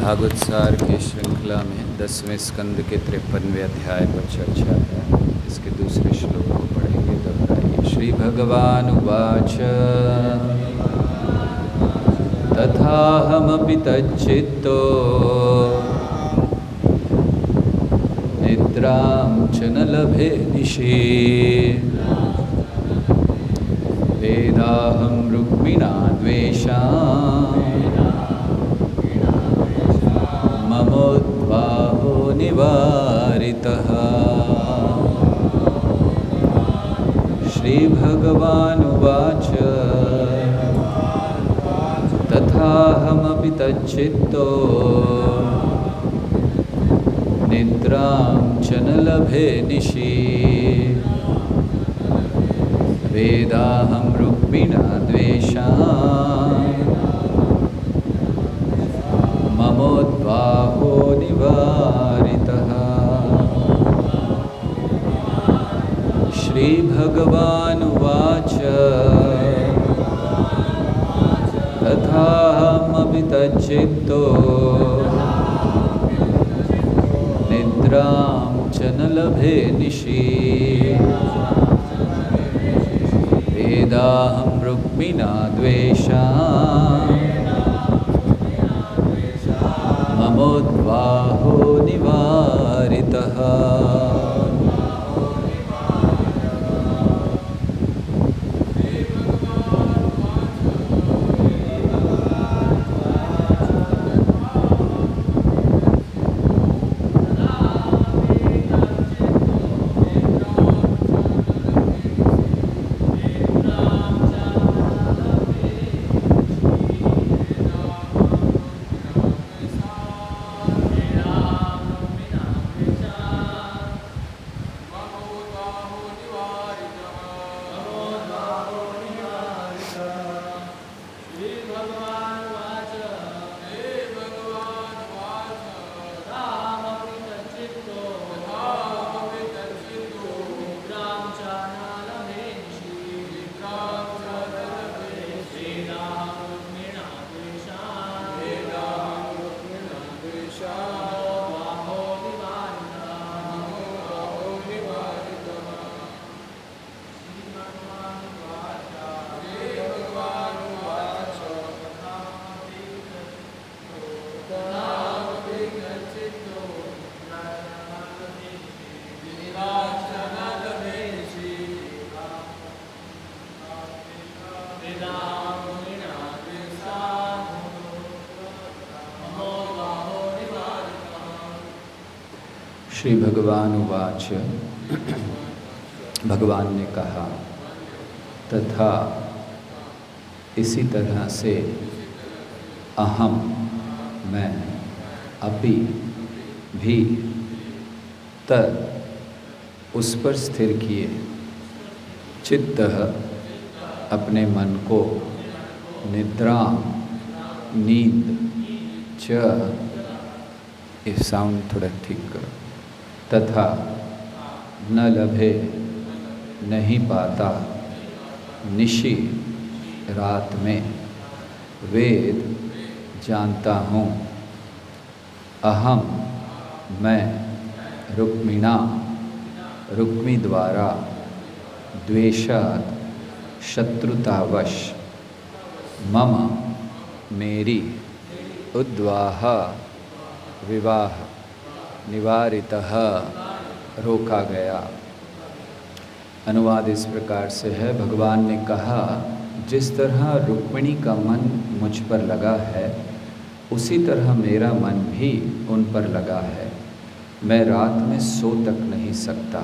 भागवत सार की श्रृंखला में 10वें स्कंद के 53वें अध्याय पर चर्चा है। इसके दूसरे श्लोक को पढ़ेंगे। दोहराइए। श्री भगवान उवाच तथाहमपि तच्चित्तो निद्रां च न लभे निशि वेदाहं रुक्मिणा द्वेषाम् ममोद्वाहो निवारितः। श्रीभगवानुवाच तथाहमपि तच्चित्तो निद्रां च न लभे निशि वेदाहं रुक्मिणा द्वेषाम् ममोद्वाहो निवारितः। श्रीभगवानुवाच तथाहमपि तच्चित्तो निद्रां च न लभे निशि वेदाहं रुक्मिणा द्वेषाम् ममोद्वाहो निवारितः। श्री भगवान उवाच भगवान ने कहा तथा इसी तरह से अहम मैं अपि भी तत् उस पर स्थिर किए चित्त अपने मन को निद्रा नींद च ये साउंड थोड़ा ठीक करो तथा न लभे नहीं पाता निशि रात में वेद जानता हूँ अहम मैं रुक्मिणा रुक्मी द्वारा द्वेषात् शत्रुतावश मम मेरी उद्वाह विवाह निवारितः रोका गया। अनुवाद इस प्रकार से है। भगवान ने कहा जिस तरह रुक्मिणी का मन मुझ पर लगा है उसी तरह मेरा मन भी उन पर लगा है। मैं रात में सो तक नहीं सकता।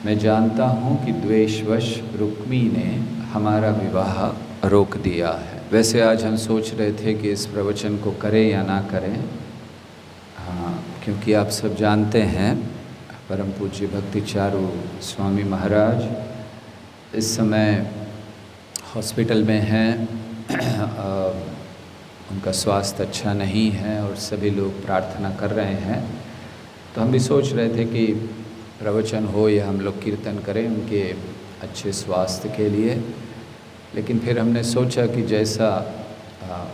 मैं जानता हूँ कि द्वेषवश रुक्मी ने हमारा विवाह रोक दिया है। वैसे आज हम सोच रहे थे कि इस प्रवचन को करें या ना करें, क्योंकि आप सब जानते हैं परम पूज्य भक्ति चारू स्वामी महाराज इस समय हॉस्पिटल में हैं। उनका स्वास्थ्य अच्छा नहीं है और सभी लोग प्रार्थना कर रहे हैं। तो हम भी सोच रहे थे कि प्रवचन हो या हम लोग कीर्तन करें उनके अच्छे स्वास्थ्य के लिए। लेकिन फिर हमने सोचा कि जैसा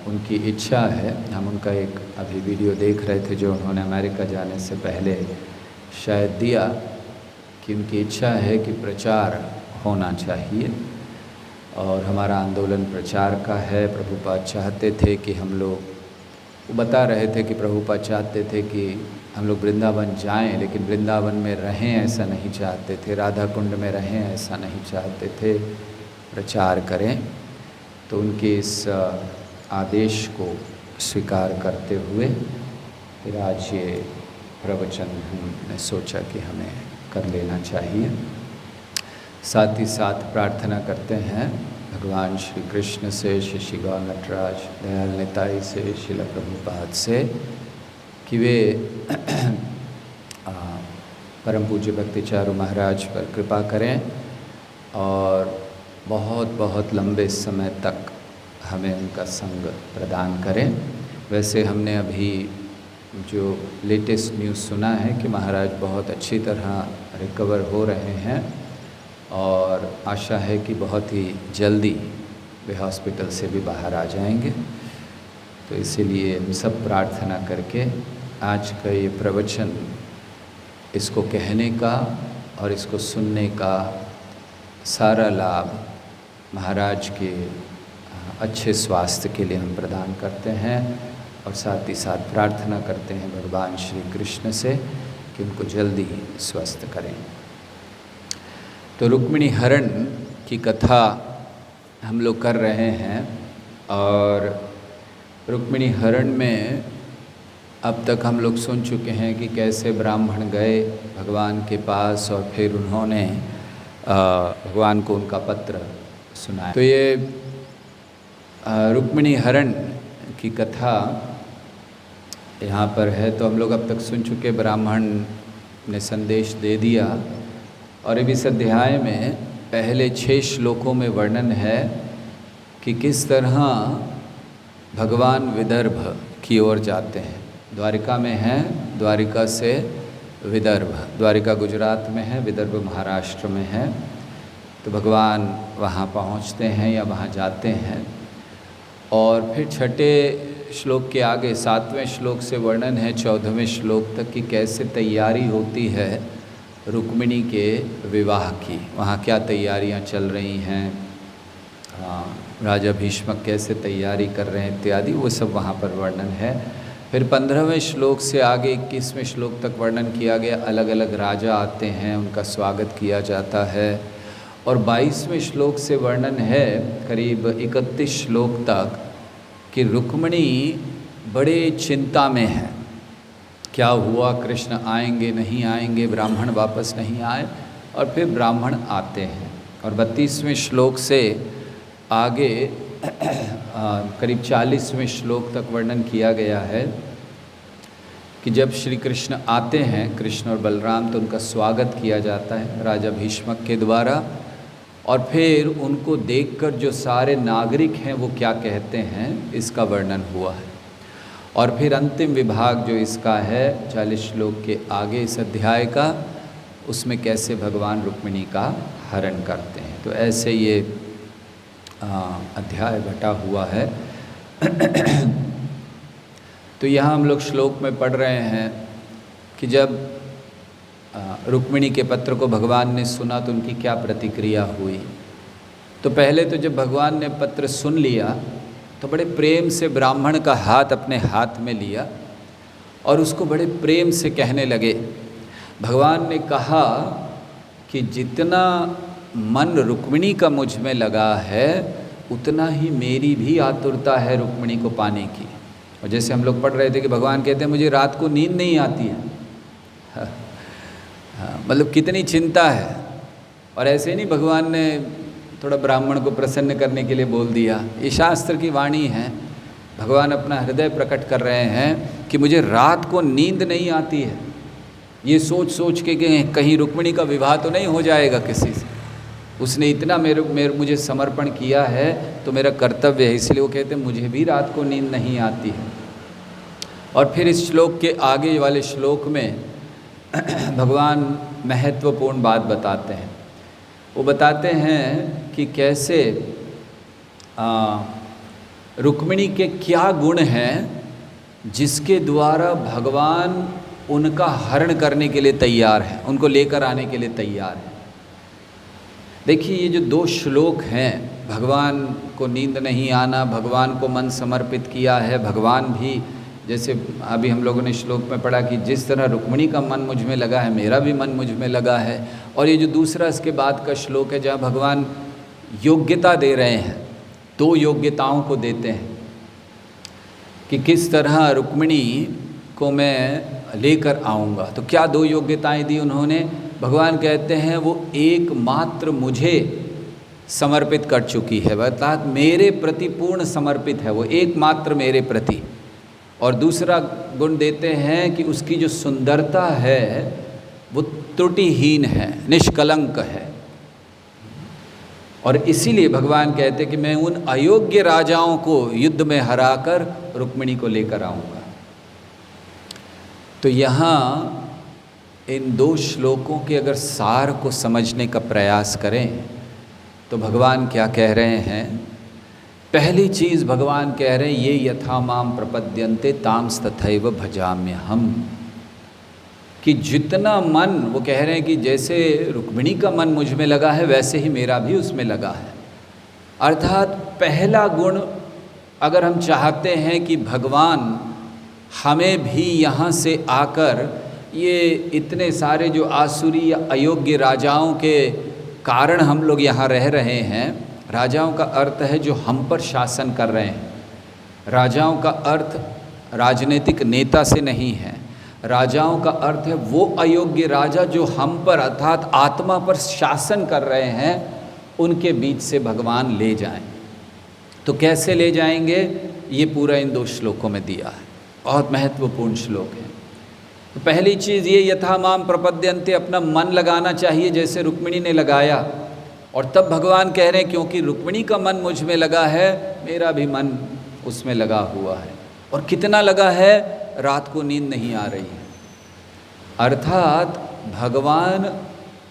उनकी इच्छा है। हम उनका एक अभी वीडियो देख रहे थे जो उन्होंने अमेरिका जाने से पहले शायद दिया, कि उनकी इच्छा है कि प्रचार होना चाहिए और हमारा आंदोलन प्रचार का है। प्रभुपाद चाहते थे कि हम लोग, वो बता रहे थे कि प्रभुपाद चाहते थे कि हम लोग वृंदावन जाएं, लेकिन वृंदावन में रहें ऐसा नहीं चाहते थे, राधा कुंड में रहें ऐसा नहीं चाहते थे, प्रचार करें। तो उनके इस आदेश को स्वीकार करते हुए फिर आज ये प्रवचन हमने सोचा कि हमें कर लेना चाहिए। साथ ही साथ प्रार्थना करते हैं भगवान श्री कृष्ण से, श्री श्री गौर नटराज दयाल निताई से, श्रील प्रभुपाद से कि वे परम पूज्य भक्ति चारू महाराज पर कृपा करें और बहुत बहुत लंबे समय तक हमें उनका संग प्रदान करें। वैसे हमने अभी जो लेटेस्ट न्यूज़ सुना है कि महाराज बहुत अच्छी तरह रिकवर हो रहे हैं और आशा है कि बहुत ही जल्दी वे हॉस्पिटल से भी बाहर आ जाएंगे। तो इसीलिए हम सब प्रार्थना करके आज का ये प्रवचन, इसको कहने का और इसको सुनने का सारा लाभ महाराज के अच्छे स्वास्थ्य के लिए हम प्रदान करते हैं और साथ ही साथ प्रार्थना करते हैं भगवान श्री कृष्ण से कि उनको जल्दी स्वस्थ करें। तो रुक्मिणी हरण की कथा हम लोग कर रहे हैं और रुक्मिणी हरण में अब तक हम लोग सुन चुके हैं कि कैसे ब्राह्मण गए भगवान के पास और फिर उन्होंने भगवान को उनका पत्र सुनाया। तो ये रुक्मिणी हरण की कथा यहाँ पर है। तो हम लोग अब तक सुन चुके, ब्राह्मण ने संदेश दे दिया और इस अध्याय में पहले 6 श्लोकों में वर्णन है कि किस तरह भगवान विदर्भ की ओर जाते हैं। द्वारिका में हैं, द्वारिका से विदर्भ, द्वारिका गुजरात में है, विदर्भ महाराष्ट्र में है। तो भगवान वहाँ पहुँचते हैं या वहाँ जाते हैं और फिर 6ठे श्लोक के आगे 7वें श्लोक से वर्णन है 14वें श्लोक तक कि कैसे तैयारी होती है रुक्मिणी के विवाह की, वहाँ क्या तैयारियाँ चल रही हैं, राजा भीष्मक कैसे तैयारी कर रहे हैं इत्यादि, वो सब वहाँ पर वर्णन है। फिर 15वें श्लोक से आगे 21वें श्लोक तक वर्णन किया गया, अलग अलग राजा आते हैं, उनका स्वागत किया जाता है। और 22वें श्लोक से वर्णन है करीब 31 श्लोक तक कि रुक्मिणी बड़े चिंता में है, क्या हुआ, कृष्ण आएंगे नहीं आएंगे, ब्राह्मण वापस नहीं आए। और फिर ब्राह्मण आते हैं। और 32वें श्लोक से आगे करीब 40वें श्लोक तक वर्णन किया गया है कि जब श्री कृष्ण आते हैं, कृष्ण और बलराम, तो उनका स्वागत किया जाता है राजा भीष्मक के द्वारा। और फिर उनको देखकर जो सारे नागरिक हैं वो क्या कहते हैं, इसका वर्णन हुआ है। और फिर अंतिम विभाग जो इसका है 40 श्लोक के आगे इस अध्याय का, उसमें कैसे भगवान रुक्मिणी का हरण करते हैं। तो ऐसे ये अध्याय बटा हुआ है। तो यहाँ हम लोग श्लोक में पढ़ रहे हैं कि जब रुक्मिणी के पत्र को भगवान ने सुना तो उनकी क्या प्रतिक्रिया हुई। तो पहले तो जब भगवान ने पत्र सुन लिया तो बड़े प्रेम से ब्राह्मण का हाथ अपने हाथ में लिया और उसको बड़े प्रेम से कहने लगे। भगवान ने कहा कि जितना मन रुक्मिणी का मुझ में लगा है उतना ही मेरी भी आतुरता है रुक्मिणी को पाने की। और जैसे हम लोग पढ़ रहे थे कि भगवान कहते हैं मुझे रात को नींद नहीं आती है। मतलब कितनी चिंता है। और ऐसे नहीं भगवान ने थोड़ा ब्राह्मण को प्रसन्न करने के लिए बोल दिया, ये शास्त्र की वाणी है। भगवान अपना हृदय प्रकट कर रहे हैं कि मुझे रात को नींद नहीं आती है, ये सोच सोच के कहीं रुक्मिणी का विवाह तो नहीं हो जाएगा किसी से। उसने इतना मुझे समर्पण किया है तो मेरा कर्तव्य है। इसलिए वो कहते हैं मुझे भी रात को नींद नहीं आती है। और फिर इस श्लोक के आगे वाले श्लोक में भगवान महत्वपूर्ण बात बताते हैं। वो बताते हैं कि कैसे रुक्मिणी के क्या गुण हैं जिसके द्वारा भगवान उनका हरण करने के लिए तैयार है, उनको लेकर आने के लिए तैयार है। देखिए ये जो 2 श्लोक हैं, भगवान को नींद नहीं आना, भगवान को मन समर्पित किया है, भगवान भी जैसे अभी हम लोगों ने श्लोक में पढ़ा कि जिस तरह रुक्मिणी का मन मुझ में लगा है, मेरा भी मन मुझ में लगा है। और ये जो दूसरा इसके बाद का श्लोक है जहाँ भगवान योग्यता दे रहे हैं, 2 योग्यताओं को देते हैं कि किस तरह रुक्मिणी को मैं लेकर आऊँगा। तो क्या 2 योग्यताएं दी उन्होंने? भगवान कहते हैं वो एकमात्र मुझे समर्पित कर चुकी है, अर्थात मेरे प्रति पूर्ण समर्पित है वो, एकमात्र मेरे प्रति। और दूसरा गुण देते हैं कि उसकी जो सुंदरता है वो त्रुटिहीन है, निष्कलंक है। और इसीलिए भगवान कहते हैं कि मैं उन अयोग्य राजाओं को युद्ध में हराकर रुक्मिणी को लेकर आऊँगा। तो यहाँ इन 2 श्लोकों के अगर सार को समझने का प्रयास करें तो भगवान क्या कह रहे हैं? पहली चीज़ भगवान कह रहे हैं, ये यथा माम प्रपद्यन्ते तांस तथैव भजाम्यहम्, कि जितना मन, वो कह रहे हैं कि जैसे रुक्मिणी का मन मुझ में लगा है वैसे ही मेरा भी उसमें लगा है। अर्थात पहला गुण, अगर हम चाहते हैं कि भगवान हमें भी यहाँ से आकर ये इतने सारे जो आसुरी या अयोग्य राजाओं के कारण हम लोग यहाँ रह रहे हैं, राजाओं का अर्थ है जो हम पर शासन कर रहे हैं। राजाओं का अर्थ राजनीतिक नेता से नहीं है, राजाओं का अर्थ है वो अयोग्य राजा जो हम पर अर्थात आत्मा पर शासन कर रहे हैं, उनके बीच से भगवान ले जाएं। तो कैसे ले जाएंगे, ये पूरा इन 2 श्लोकों में दिया है। बहुत महत्वपूर्ण श्लोक है। तो पहली चीज़ ये, यथा माम प्रपद्यन्ते, अपना मन लगाना चाहिए जैसे रुक्मिणी ने लगाया। और तब भगवान कह रहे हैं क्योंकि रुक्मिणी का मन मुझ में लगा है, मेरा भी मन उसमें लगा हुआ है। और कितना लगा है? रात को नींद नहीं आ रही है। अर्थात भगवान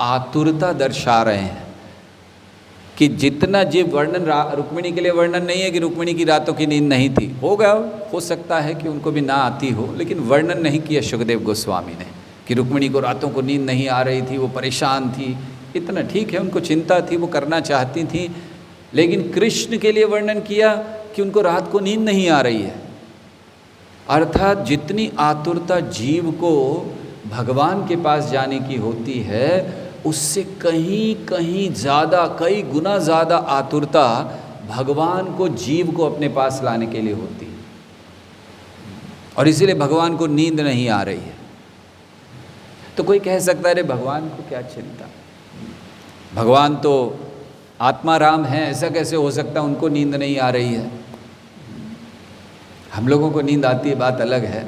आतुरता दर्शा रहे हैं कि जितना ये वर्णन रुक्मिणी के लिए वर्णन नहीं है कि रुक्मिणी की रातों की नींद नहीं थी, हो सकता है कि उनको भी ना आती हो, लेकिन वर्णन नहीं किया सुखदेव गोस्वामी ने कि रुक्मिणी को रातों को नींद नहीं आ रही थी, वो परेशान थी। इतना ठीक है, उनको चिंता थी, वो करना चाहती थी, लेकिन कृष्ण के लिए वर्णन किया कि उनको रात को नींद नहीं आ रही है। अर्थात जितनी आतुरता जीव को भगवान के पास जाने की होती है, उससे कहीं ज़्यादा, कई गुना ज़्यादा आतुरता भगवान को, जीव को अपने पास लाने के लिए होती है। और इसीलिए भगवान को नींद नहीं आ रही है। तो कोई कह सकता है अरे भगवान को क्या चिंता, भगवान तो आत्माराम है, ऐसा कैसे हो सकता है उनको नींद नहीं आ रही है? हम लोगों को नींद आती है, बात अलग है,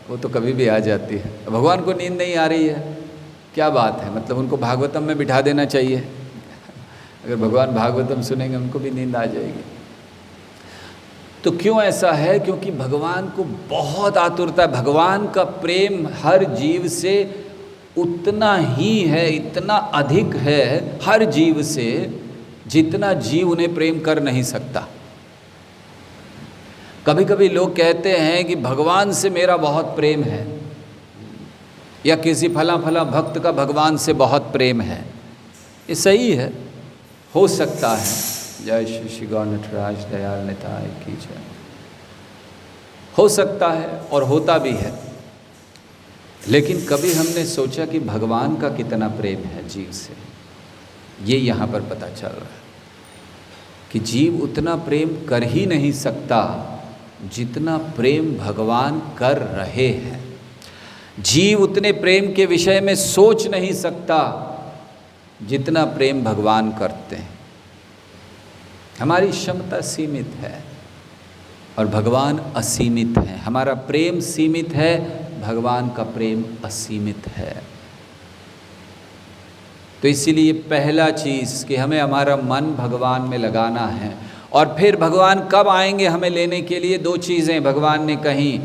वो तो कभी भी आ जाती है। भगवान को नींद नहीं आ रही है, क्या बात है? मतलब उनको भागवतम में बिठा देना चाहिए। अगर भगवान भागवतम सुनेंगे उनको भी नींद आ जाएगी। तो क्यों ऐसा है? क्योंकि भगवान को बहुत आतुरता है। भगवान का प्रेम हर जीव से उतना ही है, इतना अधिक है हर जीव से, जितना जीव उन्हें प्रेम कर नहीं सकता। कभी कभी लोग कहते हैं कि भगवान से मेरा बहुत प्रेम है, या किसी फला फला भक्त का भगवान से बहुत प्रेम है। ये सही है, हो सकता है। जय श्री श्री गौर नटराज दयाल निताय की जय। हो सकता है और होता भी है, लेकिन कभी हमने सोचा कि भगवान का कितना प्रेम है जीव से? ये यहाँ पर पता चल रहा है कि जीव उतना प्रेम कर ही नहीं सकता जितना प्रेम भगवान कर रहे हैं। जीव उतने प्रेम के विषय में सोच नहीं सकता जितना प्रेम भगवान करते हैं। हमारी क्षमता सीमित है और भगवान असीमित है। हमारा प्रेम सीमित है, भगवान का प्रेम असीमित है। तो इसीलिए पहला चीज़ कि हमें हमारा मन भगवान में लगाना है। और फिर भगवान कब आएंगे हमें लेने के लिए? 2 चीज़ें भगवान ने कहीं,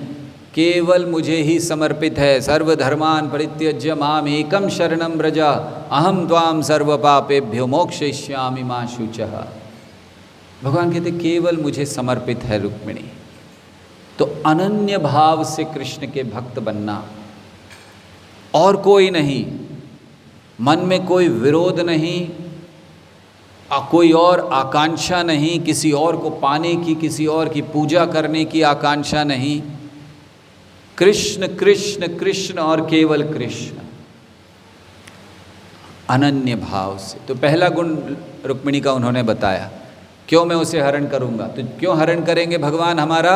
केवल मुझे ही समर्पित है। सर्वधर्मान परित्यज्य माम एकम शरणम व्रजा अहम त्वाम सर्व पापेभ्यो मोक्षयिष्यामि मा शुचः। भगवान कहते केवल मुझे समर्पित है रुक्मिणी। तो अनन्य भाव से कृष्ण के भक्त बनना, और कोई नहीं, मन में कोई विरोध नहीं, कोई और आकांक्षा नहीं, किसी और को पाने की, किसी और की पूजा करने की आकांक्षा नहीं, कृष्ण कृष्ण कृष्ण और केवल कृष्ण, अनन्य भाव से। तो पहला गुण रुक्मिणी का उन्होंने बताया, क्यों मैं उसे हरण करूंगा? तो क्यों हरण करेंगे भगवान? हमारा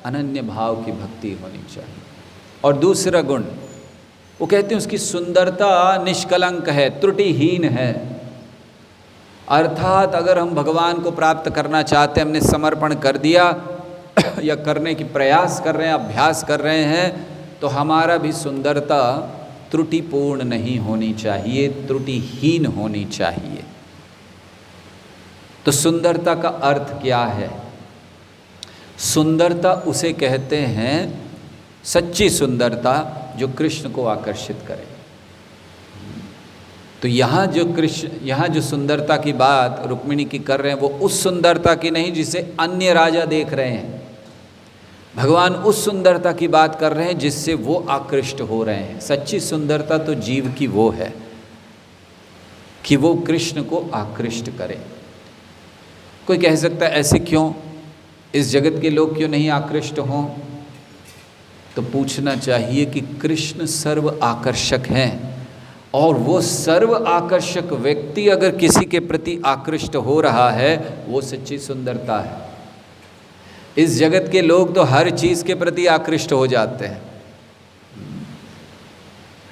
अनन्य भाव की भक्ति होनी चाहिए। और दूसरा गुण वो कहते हैं उसकी सुंदरता निष्कलंक है, त्रुटिहीन है। अर्थात अगर हम भगवान को प्राप्त करना चाहते हैं, हमने समर्पण कर दिया या करने की प्रयास कर रहे हैं, अभ्यास कर रहे हैं, तो हमारा भी सुंदरता त्रुटिपूर्ण नहीं होनी चाहिए, त्रुटिहीन होनी चाहिए। तो सुंदरता का अर्थ क्या है? सुंदरता उसे कहते हैं, सच्ची सुंदरता जो कृष्ण को आकर्षित करे। तो यहाँ जो सुंदरता की बात रुक्मिणी की कर रहे हैं, वो उस सुंदरता की नहीं जिसे अन्य राजा देख रहे हैं। भगवान उस सुंदरता की बात कर रहे हैं जिससे वो आकृष्ट हो रहे हैं। सच्ची सुंदरता तो जीव की वो है कि वो कृष्ण को आकृष्ट करे। कोई कह सकता है ऐसे क्यों, इस जगत के लोग क्यों नहीं आकृष्ट हों? तो पूछना चाहिए कि कृष्ण सर्व आकर्षक हैं, और वो सर्व आकर्षक व्यक्ति अगर किसी के प्रति आकृष्ट हो रहा है, वो सच्ची सुंदरता है। इस जगत के लोग तो हर चीज़ के प्रति आकृष्ट हो जाते हैं।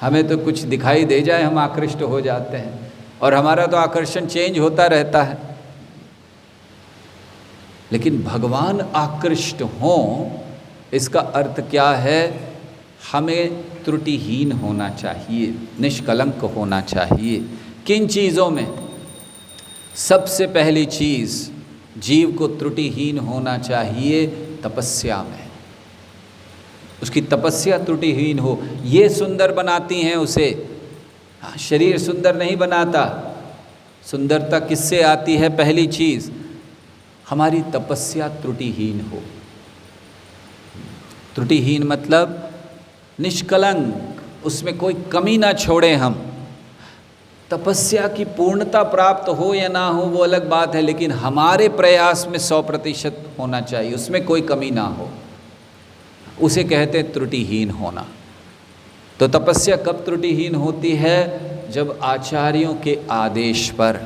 हमें तो कुछ दिखाई दे जाए हम आकृष्ट हो जाते हैं, और हमारा तो आकर्षण चेंज होता रहता है। लेकिन भगवान आकृष्ट हों, इसका अर्थ क्या है? हमें त्रुटिहीन होना चाहिए, निष्कलंक होना चाहिए। किन चीज़ों में? सबसे पहली चीज़ जीव को त्रुटिहीन होना चाहिए तपस्या में। उसकी तपस्या त्रुटिहीन हो, ये सुंदर बनाती हैं उसे। शरीर सुंदर नहीं बनाता। सुंदरता किससे आती है? पहली चीज़ हमारी तपस्या त्रुटिहीन हो। त्रुटिहीन मतलब निष्कलंक, उसमें कोई कमी ना छोड़े हम। तपस्या की पूर्णता प्राप्त हो या ना हो वो अलग बात है, लेकिन हमारे प्रयास में 100% होना चाहिए, उसमें कोई कमी ना हो। उसे कहते हैं त्रुटिहीन होना। तो तपस्या कब त्रुटिहीन होती है? जब आचार्यों के आदेश पर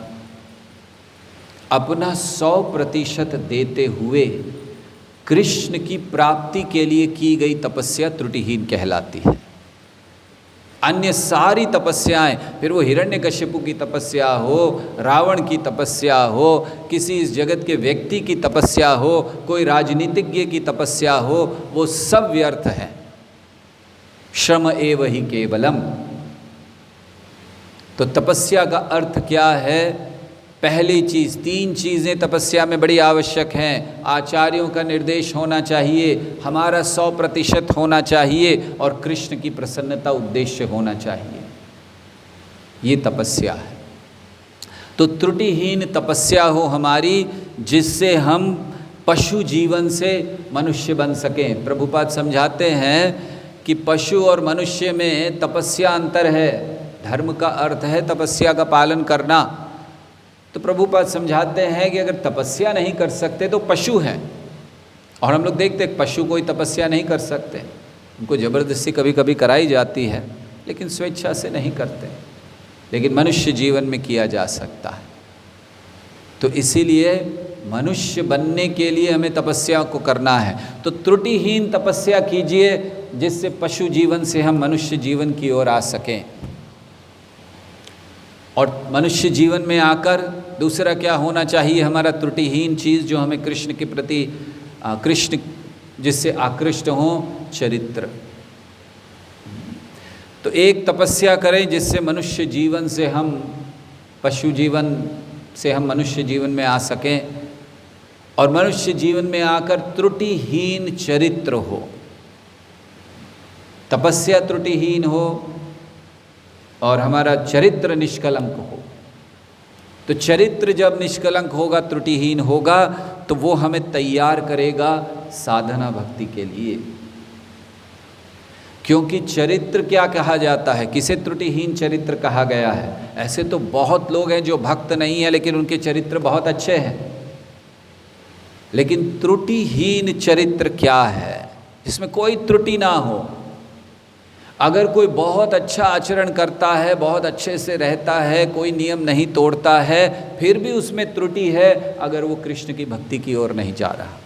अपना 100% देते हुए कृष्ण की प्राप्ति के लिए की गई तपस्या त्रुटिहीन कहलाती है। अन्य सारी तपस्याएं, फिर वो हिरण्यकश्यपु की तपस्या हो, रावण की तपस्या हो, किसी इस जगत के व्यक्ति की तपस्या हो, कोई राजनीतिज्ञ की तपस्या हो, वो सब व्यर्थ है। श्रम एव ही केवलम। तो तपस्या का अर्थ क्या है? पहली चीज़, 3 चीज़ें तपस्या में बड़ी आवश्यक हैं। आचार्यों का निर्देश होना चाहिए, हमारा 100% होना चाहिए, और कृष्ण की प्रसन्नता उद्देश्य होना चाहिए। ये तपस्या है। तो त्रुटिहीन तपस्या हो हमारी, जिससे हम पशु जीवन से मनुष्य बन सकें। प्रभुपाद समझाते हैं कि पशु और मनुष्य में तपस्या अंतर है। धर्म का अर्थ है तपस्या का पालन करना। तो प्रभुपाद समझाते हैं कि अगर तपस्या नहीं कर सकते तो पशु हैं। और हम लोग देखते हैं पशु कोई तपस्या नहीं कर सकते, उनको ज़बरदस्ती कभी कभी कराई जाती है, लेकिन स्वेच्छा से नहीं करते। लेकिन मनुष्य जीवन में किया जा सकता है। तो इसीलिए मनुष्य बनने के लिए हमें तपस्या को करना है। तो त्रुटिहीन तपस्या कीजिए, जिससे पशु जीवन से हम मनुष्य जीवन की ओर आ सकें। और मनुष्य जीवन में आकर दूसरा क्या होना चाहिए? हमारा त्रुटिहीन चीज़ जो हमें कृष्ण के प्रति, कृष्ण जिससे आकृष्ट हों, चरित्र। तो एक तपस्या करें जिससे मनुष्य जीवन से हम पशु जीवन से हम मनुष्य जीवन में आ सकें, और मनुष्य जीवन में आकर त्रुटिहीन चरित्र हो। तपस्या त्रुटिहीन हो और हमारा चरित्र निष्कलंक हो। तो चरित्र जब निष्कलंक होगा, त्रुटिहीन होगा, तो वो हमें तैयार करेगा साधना भक्ति के लिए। क्योंकि चरित्र क्या कहा जाता है, किसे त्रुटिहीन चरित्र कहा गया है? ऐसे तो बहुत लोग हैं जो भक्त नहीं है लेकिन उनके चरित्र बहुत अच्छे हैं, लेकिन त्रुटिहीन चरित्र क्या है? जिसमें कोई त्रुटि ना हो। अगर कोई बहुत अच्छा आचरण करता है, बहुत अच्छे से रहता है, कोई नियम नहीं तोड़ता है, फिर भी उसमें त्रुटि है, अगर वो कृष्ण की भक्ति की ओर नहीं जा रहा।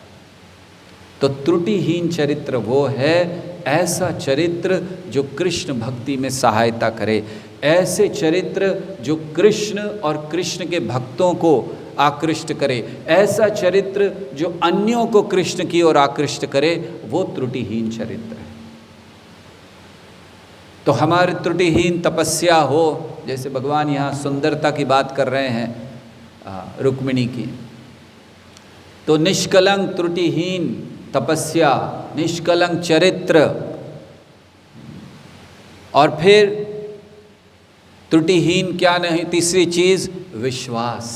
तो त्रुटिहीन चरित्र वो है, ऐसा चरित्र जो कृष्ण भक्ति में सहायता करे, ऐसे चरित्र जो कृष्ण और कृष्ण के भक्तों को आकृष्ट करे, ऐसा चरित्र जो अन्यों को कृष्ण की ओर आकृष्ट करे, वो त्रुटिहीन चरित्र है। तो हमारी त्रुटिहीन तपस्या हो, जैसे भगवान यहाँ सुंदरता की बात कर रहे हैं रुक्मिणी की, तो निष्कलंक त्रुटिहीन तपस्या, निष्कलंक चरित्र, और फिर त्रुटिहीन क्या नहीं, तीसरी चीज विश्वास।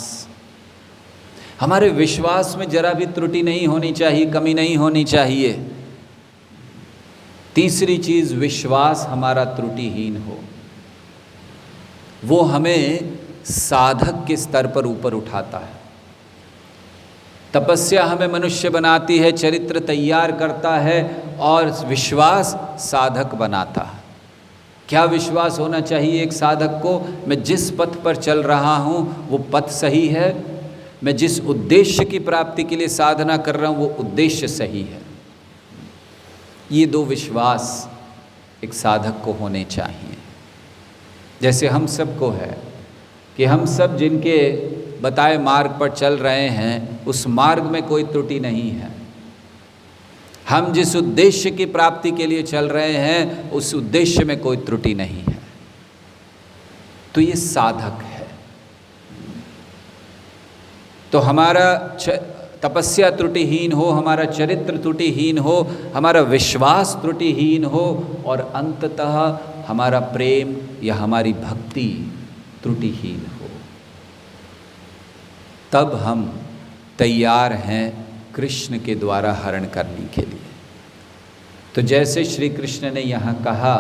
हमारे विश्वास में जरा भी त्रुटि नहीं होनी चाहिए, कमी नहीं होनी चाहिए। तीसरी चीज विश्वास हमारा त्रुटिहीन हो, वो हमें साधक के स्तर पर ऊपर उठाता है। तपस्या हमें मनुष्य बनाती है, चरित्र तैयार करता है, और विश्वास साधक बनाता है। क्या विश्वास होना चाहिए एक साधक को? मैं जिस पथ पर चल रहा हूँ वो पथ सही है, मैं जिस उद्देश्य की प्राप्ति के लिए साधना कर रहा हूँ वो उद्देश्य सही है। ये दो विश्वास एक साधक को होने चाहिए। जैसे हम सबको है कि हम सब जिनके बताए मार्ग पर चल रहे हैं, उस मार्ग में कोई त्रुटि नहीं है। हम जिस उद्देश्य की प्राप्ति के लिए चल रहे हैं, उस उद्देश्य में कोई त्रुटि नहीं है। तो ये साधक है। तो हमारा तपस्या त्रुटिहीन हो, हमारा चरित्र त्रुटिहीन हो, हमारा विश्वास त्रुटिहीन हो, और अंततः हमारा प्रेम या हमारी भक्ति त्रुटिहीन हो, तब हम तैयार हैं कृष्ण के द्वारा हरण करने के लिए। तो जैसे श्री कृष्ण ने यहाँ कहा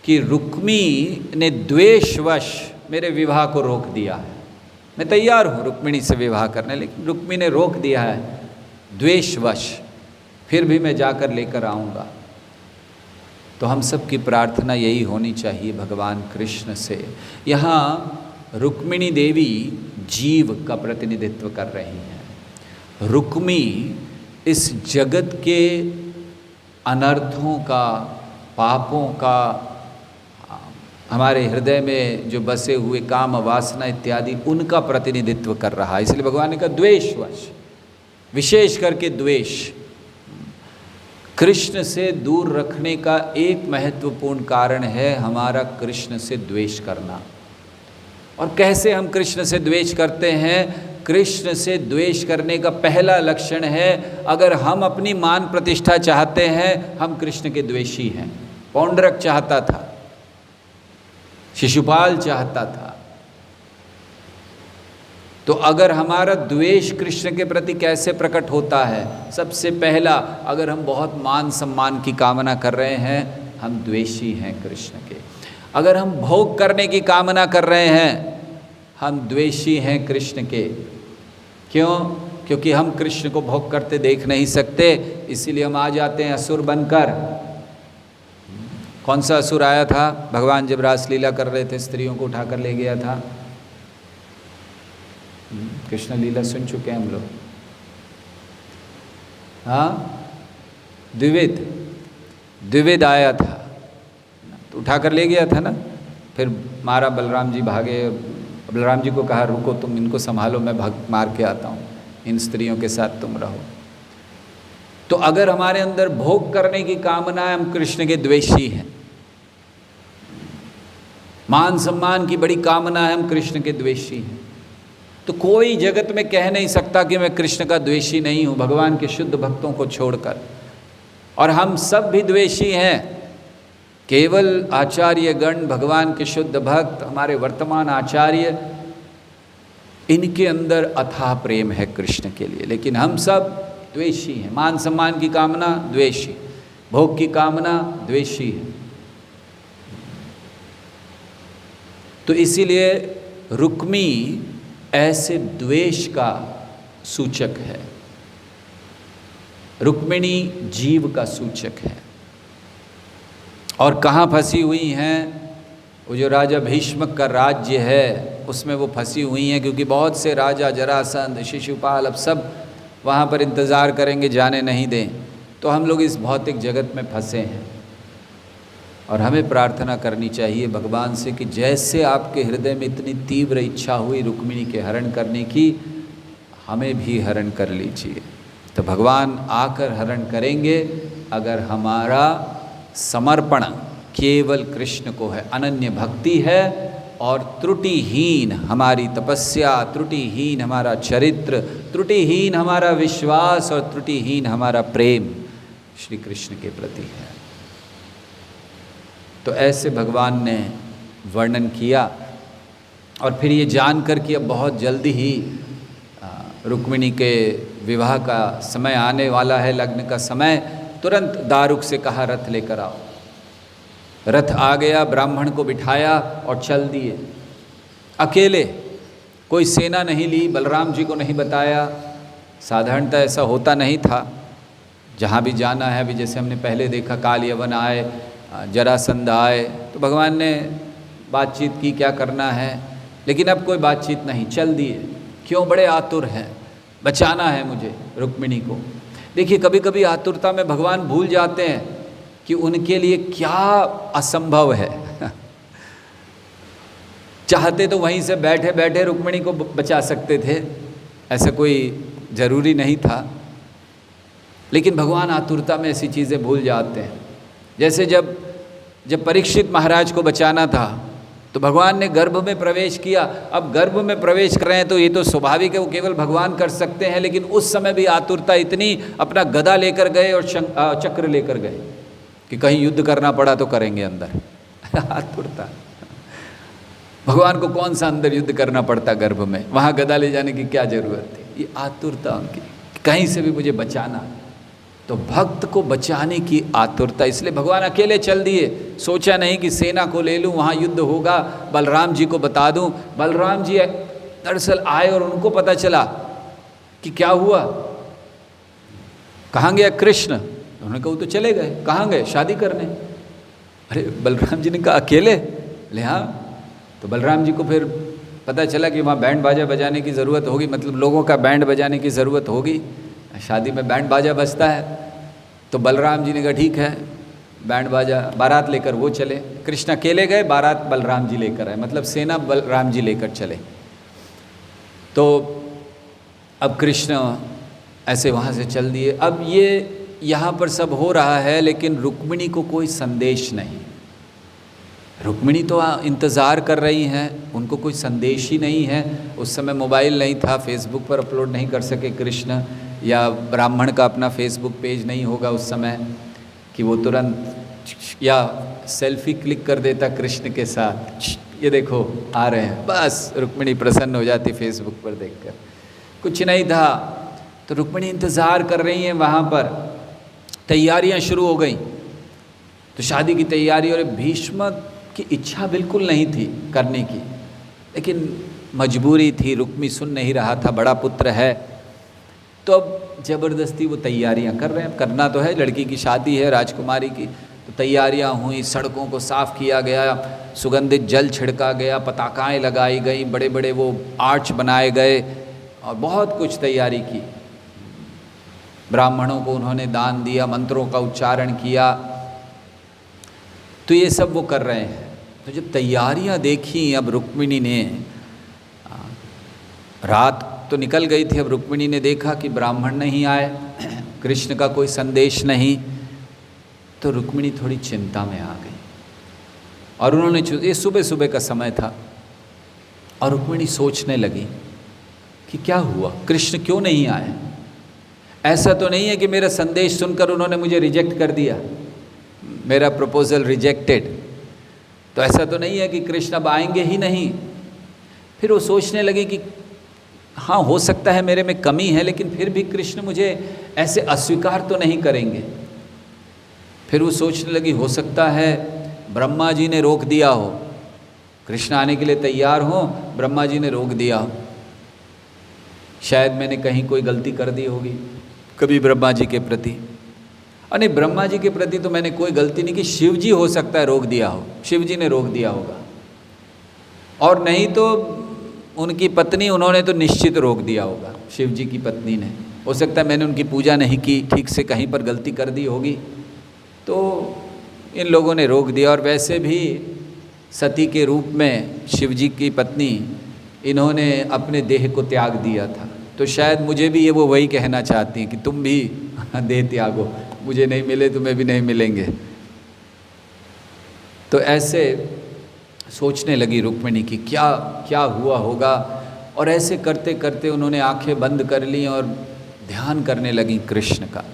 कि रुक्मी ने द्वेषवश मेरे विवाह को रोक दिया है, मैं तैयार हूँ रुक्मिणी से विवाह करने, लेकिन रुक्मी ने रोक दिया है द्वेषवश, फिर भी मैं जाकर लेकर आऊँगा। तो हम सब की प्रार्थना यही होनी चाहिए भगवान कृष्ण से। यहाँ रुक्मिणी देवी जीव का प्रतिनिधित्व कर रही हैं। रुक्मी इस जगत के अनर्थों का, पापों का, हमारे हृदय में जो बसे हुए काम वासना इत्यादि, उनका प्रतिनिधित्व कर रहा है। इसलिए भगवान ने कहा द्वेषवश, विशेष करके द्वेष। कृष्ण से दूर रखने का एक महत्वपूर्ण कारण है हमारा कृष्ण से द्वेष करना। और कैसे हम कृष्ण से द्वेष करते हैं? कृष्ण से द्वेष करने का पहला लक्षण है, अगर हम अपनी मान प्रतिष्ठा चाहते हैं, हम कृष्ण के द्वेषी हैं। पौंड्रक चाहता था, शिशुपाल चाहता था। तो अगर हमारा द्वेष कृष्ण के प्रति कैसे प्रकट होता है? सबसे पहला, अगर हम बहुत मान सम्मान की कामना कर रहे हैं, हम द्वेषी हैं कृष्ण के। अगर हम भोग करने की कामना कर रहे हैं, हम द्वेषी हैं कृष्ण के। क्यों? क्योंकि हम कृष्ण को भोग करते देख नहीं सकते, इसीलिए हम आ जाते हैं असुर बनकर। कौन सा असुर आया था? भगवान जब रासलीला कर रहे थे, स्त्रियों को उठाकर ले गया था। कृष्ण लीला सुन चुके हैं हम लोग। हाँ, द्विविद आया था, तो उठाकर ले गया था ना। फिर मारा, बलराम जी भागे। बलराम जी को कहा रुको, तुम इनको संभालो, मैं मार के आता हूँ, इन स्त्रियों के साथ तुम रहो। तो अगर हमारे अंदर भोग करने की कामना है, हम कृष्ण के द्वेषी हैं। मान सम्मान की बड़ी कामना है, हम कृष्ण के द्वेषी हैं। तो कोई जगत में कह नहीं सकता कि मैं कृष्ण का द्वेषी नहीं हूँ, भगवान के शुद्ध भक्तों को छोड़कर। और हम सब भी द्वेषी हैं। केवल आचार्य गण, भगवान के शुद्ध भक्त, हमारे वर्तमान आचार्य, इनके अंदर अथाह प्रेम है कृष्ण के लिए, लेकिन हम सब द्वेषी हैं। मान सम्मान की कामना द्वेषी, भोग की कामना द्वेषी है। तो इसीलिए रुक्मी ऐसे द्वेष का सूचक है, रुक्मिणी जीव का सूचक है। और कहाँ फंसी हुई हैं? वो जो राजा भीष्मक का राज्य है उसमें वो फंसी हुई हैं, क्योंकि बहुत से राजा जरासंध, शिशुपाल, अब सब वहाँ पर इंतज़ार करेंगे, जाने नहीं दें। तो हम लोग इस भौतिक जगत में फंसे हैं और हमें प्रार्थना करनी चाहिए भगवान से कि जैसे आपके हृदय में इतनी तीव्र इच्छा हुई रुक्मिणी के हरण करने की, हमें भी हरण कर लीजिए। तो भगवान आकर हरण करेंगे अगर हमारा समर्पण केवल कृष्ण को है, अनन्य भक्ति है और त्रुटिहीन हमारी तपस्या, त्रुटिहीन हमारा चरित्र, त्रुटिहीन हमारा विश्वास और त्रुटिहीन हमारा प्रेम श्री कृष्ण के प्रति है। तो ऐसे भगवान ने वर्णन किया। और फिर ये जानकर कि अब बहुत जल्दी ही रुक्मिणी के विवाह का समय आने वाला है, लग्न का समय, तुरंत दारुक से कहा रथ लेकर आओ। रथ आ गया, ब्राह्मण को बिठाया और चल दिए अकेले, कोई सेना नहीं ली, बलराम जी को नहीं बताया। साधारणतः ऐसा होता नहीं था। जहाँ भी जाना है, अभी जैसे हमने पहले देखा काल यवन आए, जरासंध आए, तो भगवान ने बातचीत की क्या करना है, लेकिन अब कोई बातचीत नहीं, चल दिए। क्यों? बड़े आतुर हैं, बचाना है मुझे रुक्मिणी को। देखिए कभी कभी आतुरता में भगवान भूल जाते हैं कि उनके लिए क्या असंभव है। चाहते तो वहीं से बैठे बैठे रुक्मिणी को बचा सकते थे, ऐसा कोई ज़रूरी नहीं था, लेकिन भगवान आतुरता में ऐसी चीज़ें भूल जाते हैं। जैसे जब परीक्षित महाराज को बचाना था तो भगवान ने गर्भ में प्रवेश किया। अब गर्भ में प्रवेश कर रहे हैं तो ये तो स्वाभाविक है, वो केवल भगवान कर सकते हैं, लेकिन उस समय भी आतुरता इतनी, अपना गदा लेकर गए और चक्र लेकर गए कि कहीं युद्ध करना पड़ा तो करेंगे अंदर। आतुरता। भगवान को कौन सा अंदर युद्ध करना पड़ता गर्भ में, वहाँ गदा ले जाने की क्या जरूरत थी? ये आतुरता उनकी, कहीं से भी मुझे बचाना। तो भक्त को बचाने की आतुरता, इसलिए भगवान अकेले चल दिए। सोचा नहीं कि सेना को ले लूँ, वहाँ युद्ध होगा, बलराम जी को बता दूँ। बलराम जी दरअसल आए और उनको पता चला कि क्या हुआ, कहाँ गया कृष्ण। उन्होंने कहा वो तो चले गए। कहाँ गए? शादी करने। अरे बलराम जी ने कहा अकेले? ले हाँ। तो बलराम जी को फिर पता चला कि वहाँ बैंड बाजा बजाने की ज़रूरत होगी, मतलब लोगों का बैंड बजाने की ज़रूरत होगी, शादी में बैंड बाजा बजता है। तो बलराम जी ने कहा ठीक है, बैंड बाजा, बारात लेकर वो चले। कृष्ण अकेले गए, बारात बलराम जी लेकर आए, मतलब सेना बलराम जी लेकर चले। तो अब कृष्ण ऐसे वहाँ से चल दिए। अब ये यहाँ पर सब हो रहा है, लेकिन रुक्मिणी को कोई संदेश नहीं। रुक्मिणी तो इंतज़ार कर रही हैं, उनको कोई संदेश ही नहीं है। उस समय मोबाइल नहीं था, फेसबुक पर अपलोड नहीं कर सके कृष्ण, या ब्राह्मण का अपना फेसबुक पेज नहीं होगा उस समय कि वो तुरंत या सेल्फी क्लिक कर देता कृष्ण के साथ, ये देखो आ रहे हैं, बस रुक्मिणी प्रसन्न हो जाती फेसबुक पर देखकर। कुछ नहीं था। तो रुक्मिणी इंतज़ार कर रही हैं वहाँ पर। तैयारियाँ शुरू हो गई, तो शादी की तैयारी। और भीष्म की इच्छा बिल्कुल नहीं थी करने की, लेकिन मजबूरी थी, रुक्मी सुन नहीं रहा था, बड़ा पुत्र है। तो अब ज़बरदस्ती वो तैयारियां कर रहे हैं, करना तो है, लड़की की शादी है, राजकुमारी की। तो तैयारियां हुई, सड़कों को साफ़ किया गया, सुगंधित जल छिड़का गया, पताकाएं लगाई गई, बड़े बड़े वो आर्च बनाए गए और बहुत कुछ तैयारी की। ब्राह्मणों को उन्होंने दान दिया, मंत्रों का उच्चारण किया। तो ये सब वो कर रहे हैं। तो जब तैयारियां देखी, अब रुक्मिणी ने, रात तो निकल गई थी, अब रुक्मिणी ने देखा कि ब्राह्मण नहीं आए, कृष्ण का कोई संदेश नहीं। तो रुक्मिणी थोड़ी चिंता में आ गई और उन्होंने, ये सुबह सुबह का समय था, और रुक्मिणी सोचने लगी कि क्या हुआ, कृष्ण क्यों नहीं आए। ऐसा तो नहीं है कि मेरा संदेश सुनकर उन्होंने मुझे रिजेक्ट कर दिया, मेरा प्रपोजल रिजेक्टेड। तो ऐसा तो नहीं है कि कृष्ण अब आएंगे ही नहीं। फिर वो सोचने लगे कि हाँ हो सकता है मेरे में कमी है, लेकिन फिर भी कृष्ण मुझे ऐसे अस्वीकार तो नहीं करेंगे। फिर वो सोचने लगी हो सकता है ब्रह्मा जी ने रोक दिया हो, कृष्ण आने के लिए तैयार हो, ब्रह्मा जी ने रोक दिया हो, शायद मैंने कहीं कोई गलती कर दी होगी कभी ब्रह्मा जी के प्रति। अरे ब्रह्मा जी के प्रति तो मैंने कोई गलती नहीं की, शिव जी हो सकता है रोक दिया हो, शिव जी ने रोक दिया होगा, और नहीं तो उनकी पत्नी, उन्होंने तो निश्चित रोक दिया होगा, शिव जी की पत्नी ने। हो सकता है मैंने उनकी पूजा नहीं की ठीक से, कहीं पर गलती कर दी होगी, तो इन लोगों ने रोक दिया। और वैसे भी सती के रूप में शिव जी की पत्नी, इन्होंने अपने देह को त्याग दिया था, तो शायद मुझे भी ये वो वही कहना चाहती हैं कि तुम भी देह त्यागो, मुझे नहीं मिले तुम्हें भी नहीं मिलेंगे। तो ऐसे सोचने लगी रुक्मिणी की क्या क्या हुआ होगा, और ऐसे करते करते उन्होंने आंखें बंद कर ली और ध्यान करने लगी कृष्ण का,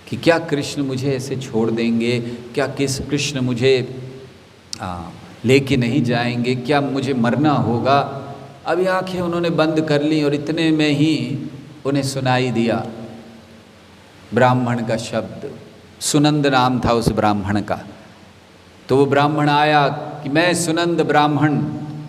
कि क्या कृष्ण मुझे ऐसे छोड़ देंगे, क्या कृष्ण मुझे लेके नहीं जाएंगे, क्या मुझे मरना होगा। अभी आंखें उन्होंने बंद कर ली और इतने में ही उन्हें सुनाई दिया ब्राह्मण का शब्द। सुनंद नाम था उस ब्राह्मण का। तो वो ब्राह्मण आया कि मैं सुनंद ब्राह्मण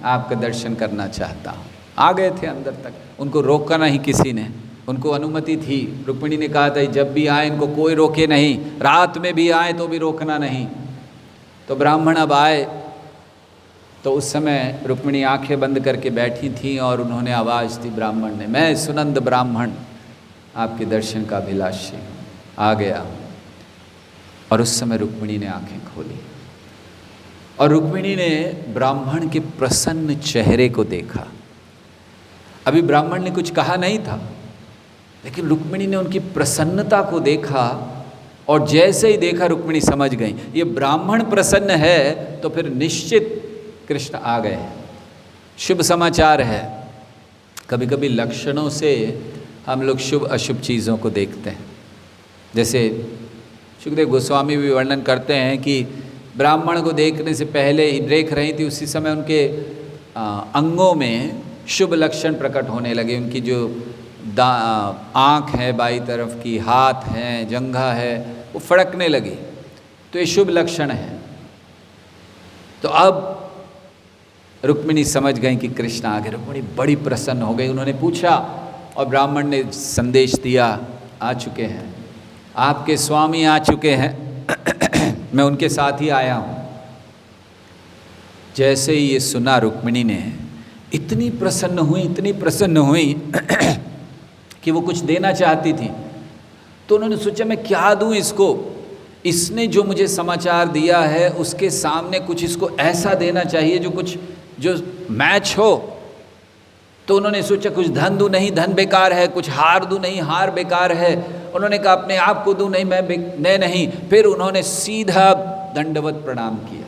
आपका दर्शन करना चाहता हूँ। आ गए थे अंदर तक, उनको रोका नहीं किसी ने, उनको अनुमति थी। रुक्मिणी ने कहा था जब भी आए इनको कोई रोके नहीं, रात में भी आए तो भी रोकना नहीं। तो ब्राह्मण अब आए, तो उस समय रुक्मिणी आंखें बंद करके बैठी थी और उन्होंने आवाज़ दी ब्राह्मण ने, मैं सुनंद ब्राह्मण आपके दर्शन का अभिलाषी हूँ, आ गया हूँ। और उस समय रुक्मिणी ने आंखें खोली और रुक्मिणी ने ब्राह्मण के प्रसन्न चेहरे को देखा। अभी ब्राह्मण ने कुछ कहा नहीं था, लेकिन रुक्मिणी ने उनकी प्रसन्नता को देखा, और जैसे ही देखा रुक्मिणी समझ गई ये ब्राह्मण प्रसन्न है तो फिर निश्चित कृष्ण आ गए हैं, शुभ समाचार है। कभी कभी लक्षणों से हम लोग शुभ अशुभ चीज़ों को देखते हैं। जैसे सुखदेव गोस्वामी भी वर्णन करते हैं कि ब्राह्मण को देखने से पहले ही देख रही थी, उसी समय उनके अंगों में शुभ लक्षण प्रकट होने लगे। उनकी जो आँख है बाई तरफ की, हाथ हैं, जंघा है, वो फड़कने लगी, तो ये शुभ लक्षण है। तो अब रुक्मिणी समझ गई कि कृष्ण आ गए। रुक्मिणी बड़ी प्रसन्न हो गई। उन्होंने पूछा और ब्राह्मण ने संदेश दिया, आ चुके हैं, आपके स्वामी आ चुके हैं, मैं उनके साथ ही आया हूँ। जैसे ही ये सुना रुक्मिणी ने इतनी प्रसन्न हुई, इतनी प्रसन्न हुई कि वो कुछ देना चाहती थी। तो उन्होंने सोचा मैं क्या दूँ इसको, इसने जो मुझे समाचार दिया है उसके सामने कुछ इसको ऐसा देना चाहिए जो मैच हो। तो उन्होंने सोचा कुछ धन दूँ, नहीं धन बेकार है, कुछ हार दूँ, नहीं हार बेकार है। उन्होंने कहा अपने आप को दूँ, नहीं मैं नहीं। फिर उन्होंने सीधा दंडवत प्रणाम किया,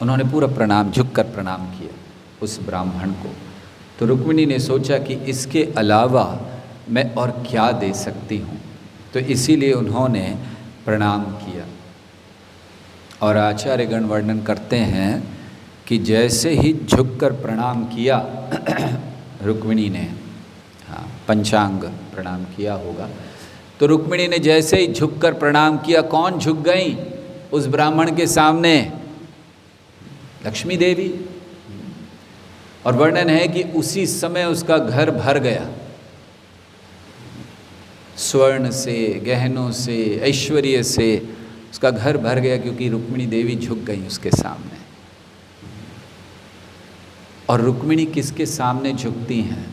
उन्होंने पूरा प्रणाम झुककर प्रणाम किया उस ब्राह्मण को। तो रुक्मिणी ने सोचा कि इसके अलावा मैं और क्या दे सकती हूँ, तो इसीलिए उन्होंने प्रणाम किया। और आचार्यगण वर्णन करते हैं कि जैसे ही झुककर प्रणाम किया रुक्मिणी ने, हाँ पंचांग प्रणाम किया होगा, तो रुक्मिणी ने जैसे ही झुककर प्रणाम किया, कौन झुक गई उस ब्राह्मण के सामने? लक्ष्मी देवी। और वर्णन है कि उसी समय उसका घर भर गया, स्वर्ण से, गहनों से, ऐश्वर्य से उसका घर भर गया, क्योंकि रुक्मिणी देवी झुक गई उसके सामने। और रुक्मिणी किसके सामने झुकती हैं?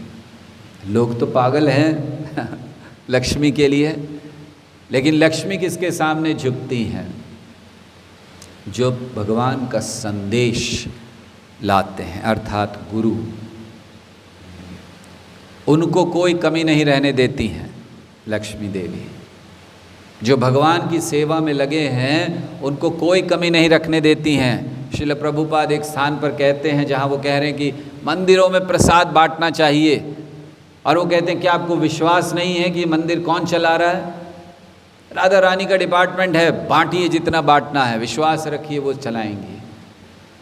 लोग तो पागल हैं लक्ष्मी के लिए, लेकिन लक्ष्मी किसके सामने झुकती हैं? जो भगवान का संदेश लाते हैं, अर्थात गुरु, उनको कोई कमी नहीं रहने देती हैं लक्ष्मी देवी। जो भगवान की सेवा में लगे हैं उनको कोई कमी नहीं रखने देती हैं। श्रील प्रभुपाद एक स्थान पर कहते हैं, जहाँ वो कह रहे हैं कि मंदिरों में प्रसाद बांटना चाहिए, और वो कहते हैं कि आपको विश्वास नहीं है कि मंदिर कौन चला रहा है? राधा रानी का डिपार्टमेंट है, बांटिए जितना बांटना है, विश्वास रखिए वो चलाएंगे।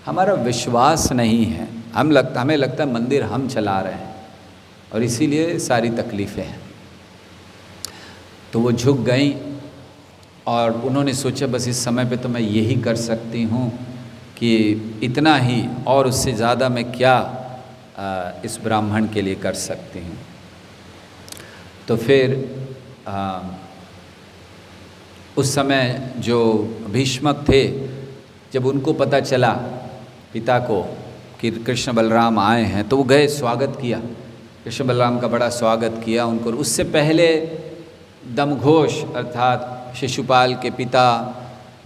हमारा विश्वास नहीं है हमें लगता है मंदिर हम चला रहे हैं और इसीलिए सारी तकलीफ़ें हैं। तो वो झुक गई और उन्होंने सोचा बस इस समय पे तो मैं यही कर सकती हूँ कि इतना ही, और उससे ज़्यादा मैं क्या इस ब्राह्मण के लिए कर सकती हूँ। तो फिर उस समय जो भीष्मक थे, जब उनको पता चला पिता को कि कृष्ण बलराम आए हैं, तो वो गए, स्वागत किया, कृष्ण बलराम का बड़ा स्वागत किया उनको। उससे पहले दमघोष अर्थात शिशुपाल के पिता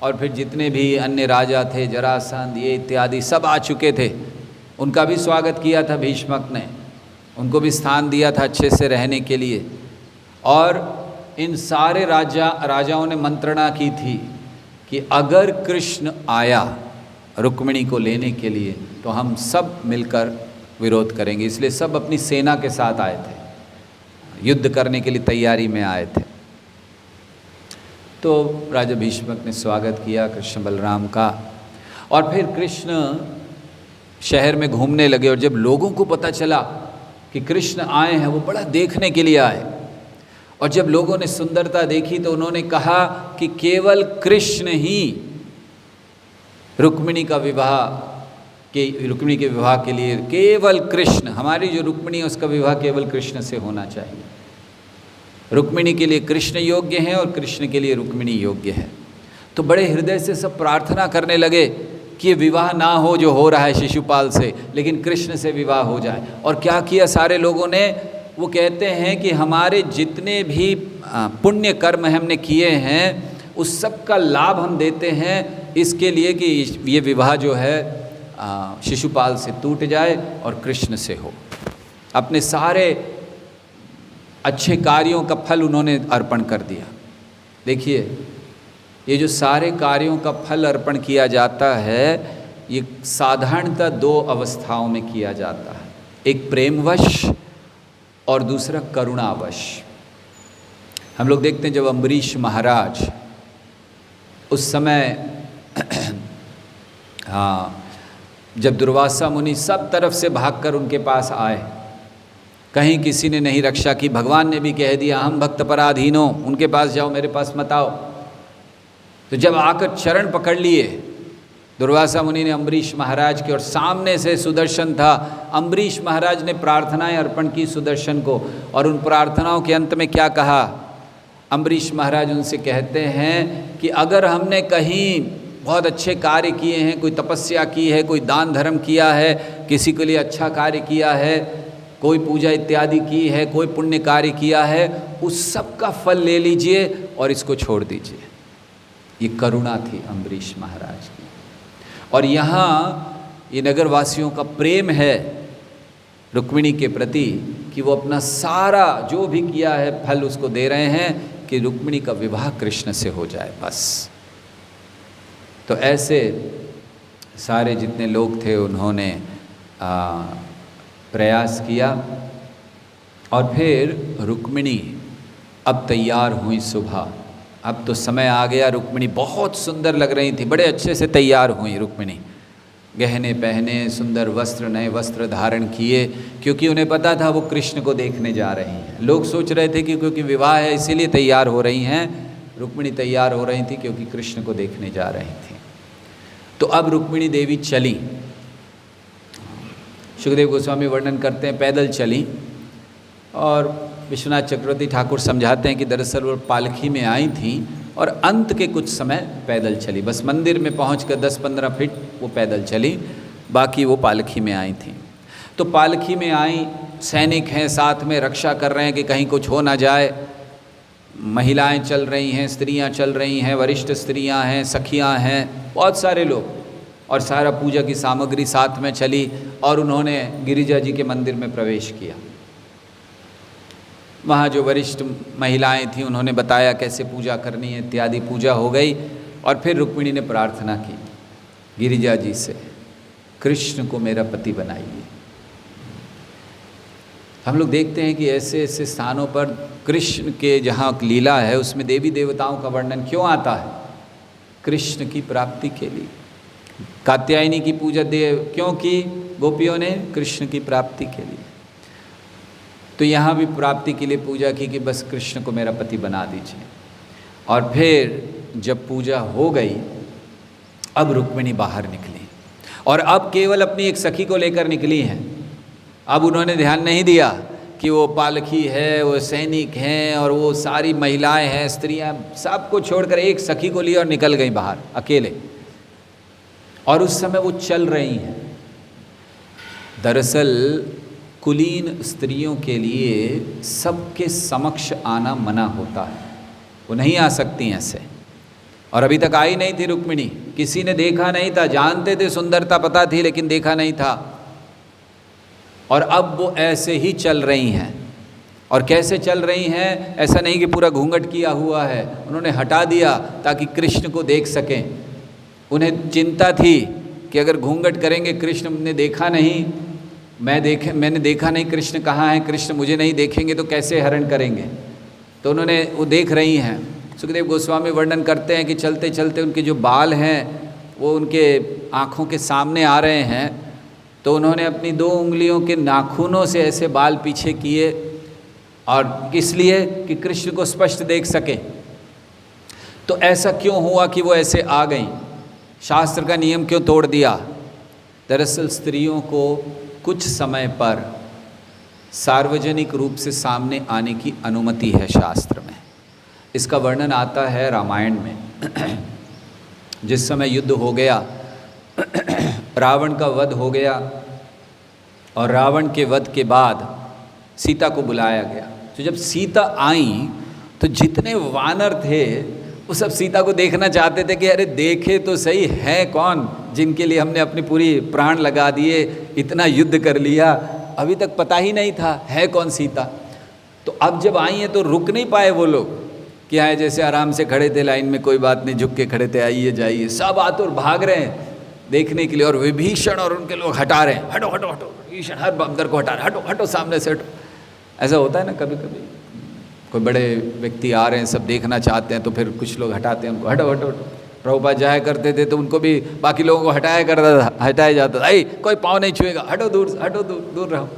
और फिर जितने भी अन्य राजा थे, जरासंध ये इत्यादि सब आ चुके थे, उनका भी स्वागत किया था भीष्मक ने, उनको भी स्थान दिया था अच्छे से रहने के लिए। और इन सारे राजाओं ने मंत्रणा की थी कि अगर कृष्ण आया रुक्मिणी को लेने के लिए तो हम सब मिलकर विरोध करेंगे, इसलिए सब अपनी सेना के साथ आए थे, युद्ध करने के लिए तैयारी में आए थे। तो राजा भीष्मक ने स्वागत किया कृष्ण बलराम का, और फिर कृष्ण शहर में घूमने लगे। और जब लोगों को पता चला कि कृष्ण आए हैं, वो बड़ा देखने के लिए आए, और जब लोगों ने सुंदरता देखी तो उन्होंने कहा कि केवल कृष्ण ही रुक्मिणी के विवाह के लिए, केवल कृष्ण, हमारी जो रुक्मिणी है उसका विवाह केवल कृष्ण से होना चाहिए। रुक्मिणी के लिए कृष्ण योग्य है और कृष्ण के लिए रुक्मिणी योग्य है। तो बड़े हृदय से सब प्रार्थना करने लगे कि ये विवाह ना हो जो हो रहा है शिशुपाल से, लेकिन कृष्ण से विवाह हो जाए। और क्या किया सारे लोगों ने, वो कहते हैं कि हमारे जितने भी पुण्य कर्म हमने किए हैं उस सब का लाभ हम देते हैं इसके लिए कि ये विवाह जो है शिशुपाल से टूट जाए और कृष्ण से हो। अपने सारे अच्छे कार्यों का फल उन्होंने अर्पण कर दिया। देखिए, ये जो सारे कार्यों का फल अर्पण किया जाता है, ये साधारणतः दो अवस्थाओं में किया जाता है, एक प्रेमवश और दूसरा करुणावश। हम लोग देखते हैं जब अम्बरीश महाराज उस समय जब दुर्वासा मुनि सब तरफ से भागकर उनके पास आए, कहीं किसी ने नहीं रक्षा की, भगवान ने भी कह दिया हम भक्त पराधीनो, उनके पास जाओ, मेरे पास मत आओ। तो जब आकर चरण पकड़ लिए दुर्वासा मुनि ने अम्बरीश महाराज के, और सामने से सुदर्शन था, अम्बरीश महाराज ने प्रार्थनाएं अर्पण की सुदर्शन को, और उन प्रार्थनाओं के अंत में क्या कहा, अम्बरीश महाराज उनसे कहते हैं कि अगर हमने कहीं बहुत अच्छे कार्य किए हैं, कोई तपस्या की है, कोई दान धर्म किया है, किसी के लिए अच्छा कार्य किया है, कोई पूजा इत्यादि की है, कोई पुण्य कार्य किया है, उस सब का फल ले लीजिए और इसको छोड़ दीजिए। ये करुणा थी अम्बरीश महाराज की। और यहाँ ये नगरवासियों का प्रेम है रुक्मिणी के प्रति कि वो अपना सारा जो भी किया है फल उसको दे रहे हैं कि रुक्मिणी का विवाह कृष्ण से हो जाए बस। तो ऐसे सारे जितने लोग थे उन्होंने प्रयास किया, और फिर रुक्मिणी अब तैयार हुई सुबह। अब तो समय आ गया, रुक्मिणी बहुत सुंदर लग रही थी, बड़े अच्छे से तैयार हुई रुक्मिणी, गहने पहने, सुंदर वस्त्र, नए वस्त्र धारण किए, क्योंकि उन्हें पता था वो कृष्ण को देखने जा रही हैं। लोग सोच रहे थे कि क्योंकि विवाह है इसीलिए तैयार हो रही हैं, रुक्मिणी तैयार हो रही थी क्योंकि कृष्ण को देखने जा रही थी। तो अब रुक्मिणी देवी चली, सुखदेव गोस्वामी वर्णन करते हैं पैदल चली, और विश्वनाथ चक्रवर्ती ठाकुर समझाते हैं कि दरअसल वो पालकी में आई थी और अंत के कुछ समय पैदल चली, बस मंदिर में पहुंचकर 10-15 फीट वो पैदल चली, बाकी वो पालकी में आई थी। तो पालकी में आई, सैनिक हैं साथ में, रक्षा कर रहे हैं कि कहीं कुछ हो ना जाए, महिलाएं चल रही हैं, स्त्रियां चल रही हैं, वरिष्ठ स्त्रियां हैं, सखियां हैं, बहुत सारे लोग, और सारा पूजा की सामग्री साथ में चली, और उन्होंने गिरिजा जी के मंदिर में प्रवेश किया। वहाँ जो वरिष्ठ महिलाएं थीं उन्होंने बताया कैसे पूजा करनी है इत्यादि, पूजा हो गई, और फिर रुक्मिणी ने प्रार्थना की गिरिजा जी से, कृष्ण को मेरा पति बनाइए। हम लोग देखते हैं कि ऐसे ऐसे स्थानों पर कृष्ण के जहाँ लीला है उसमें देवी देवताओं का वर्णन क्यों आता है, कृष्ण की प्राप्ति के लिए। कात्यायनी की पूजा क्योंकि गोपियों ने कृष्ण की प्राप्ति के लिए। तो यहाँ भी प्राप्ति के लिए पूजा की कि बस कृष्ण को मेरा पति बना दीजिए। और फिर जब पूजा हो गई, अब रुक्मिणी बाहर निकली और अब केवल अपनी एक सखी को लेकर निकली हैं। अब उन्होंने ध्यान नहीं दिया कि वो पालकी है, वो सैनिक हैं और वो सारी महिलाएं हैं, स्त्रियां, सबको छोड़कर एक सखी को लिए और निकल गई बाहर अकेले। और उस समय वो चल रही हैं। दरअसल कुलीन स्त्रियों के लिए सबके समक्ष आना मना होता है, वो नहीं आ सकती हैं ऐसे। और अभी तक आई नहीं थी रुक्मिणी, किसी ने देखा नहीं था, जानते थे सुंदरता पता थी लेकिन देखा नहीं था। और अब वो ऐसे ही चल रही हैं। और कैसे चल रही हैं? ऐसा नहीं कि पूरा घूंघट किया हुआ है, उन्होंने हटा दिया ताकि कृष्ण को देख सकें। उन्हें चिंता थी कि अगर घूंघट करेंगे कृष्ण ने देखा नहीं, मैंने देखा नहीं कृष्ण कहाँ है, कृष्ण मुझे नहीं देखेंगे तो कैसे हरण करेंगे। तो उन्होंने वो देख रही हैं। सुखदेव गोस्वामी वर्णन करते हैं कि चलते चलते उनके जो बाल हैं वो उनके आँखों के सामने आ रहे हैं। तो उन्होंने अपनी 2 उंगलियों के नाखूनों से ऐसे बाल पीछे किए, और इसलिए कि कृष्ण को स्पष्ट देख सके। तो ऐसा क्यों हुआ कि वो ऐसे आ गईं? शास्त्र का नियम क्यों तोड़ दिया? दरअसल स्त्रियों को कुछ समय पर सार्वजनिक रूप से सामने आने की अनुमति है शास्त्र में। इसका वर्णन आता है रामायण में। जिस समय युद्ध हो गया, रावण का वध हो गया, और रावण के वध के बाद सीता को बुलाया गया। तो जब सीता आई तो जितने वानर थे वो सब सीता को देखना चाहते थे कि अरे देखे तो सही है कौन, जिनके लिए हमने अपनी पूरी प्राण लगा दिए, इतना युद्ध कर लिया, अभी तक पता ही नहीं था है कौन सीता। तो अब जब आई हैं तो रुक नहीं पाए वो लोग कि आए जैसे आराम से खड़े थे लाइन में, कोई बात नहीं, झुक के खड़े थे, आइए जाइए, सब आतुर भाग रहे हैं देखने के लिए। और विभीषण और उनके लोग हटा रहे हैं, हटो हटो हटो, विभीषण हर बंदर को हटा रहे, हटो हटो सामने से हटो। ऐसा होता है ना कभी कभी, कोई बड़े व्यक्ति आ रहे हैं, सब देखना चाहते हैं तो फिर कुछ लोग हटाते हैं उनको, हटो हटो हटो। प्रभुपाद जाया करते थे तो उनको भी बाकी लोगों को हटाया जाता था, कोई पाँव नहीं छुएगा, हटो दूर, हटो दूर, दूर रहो।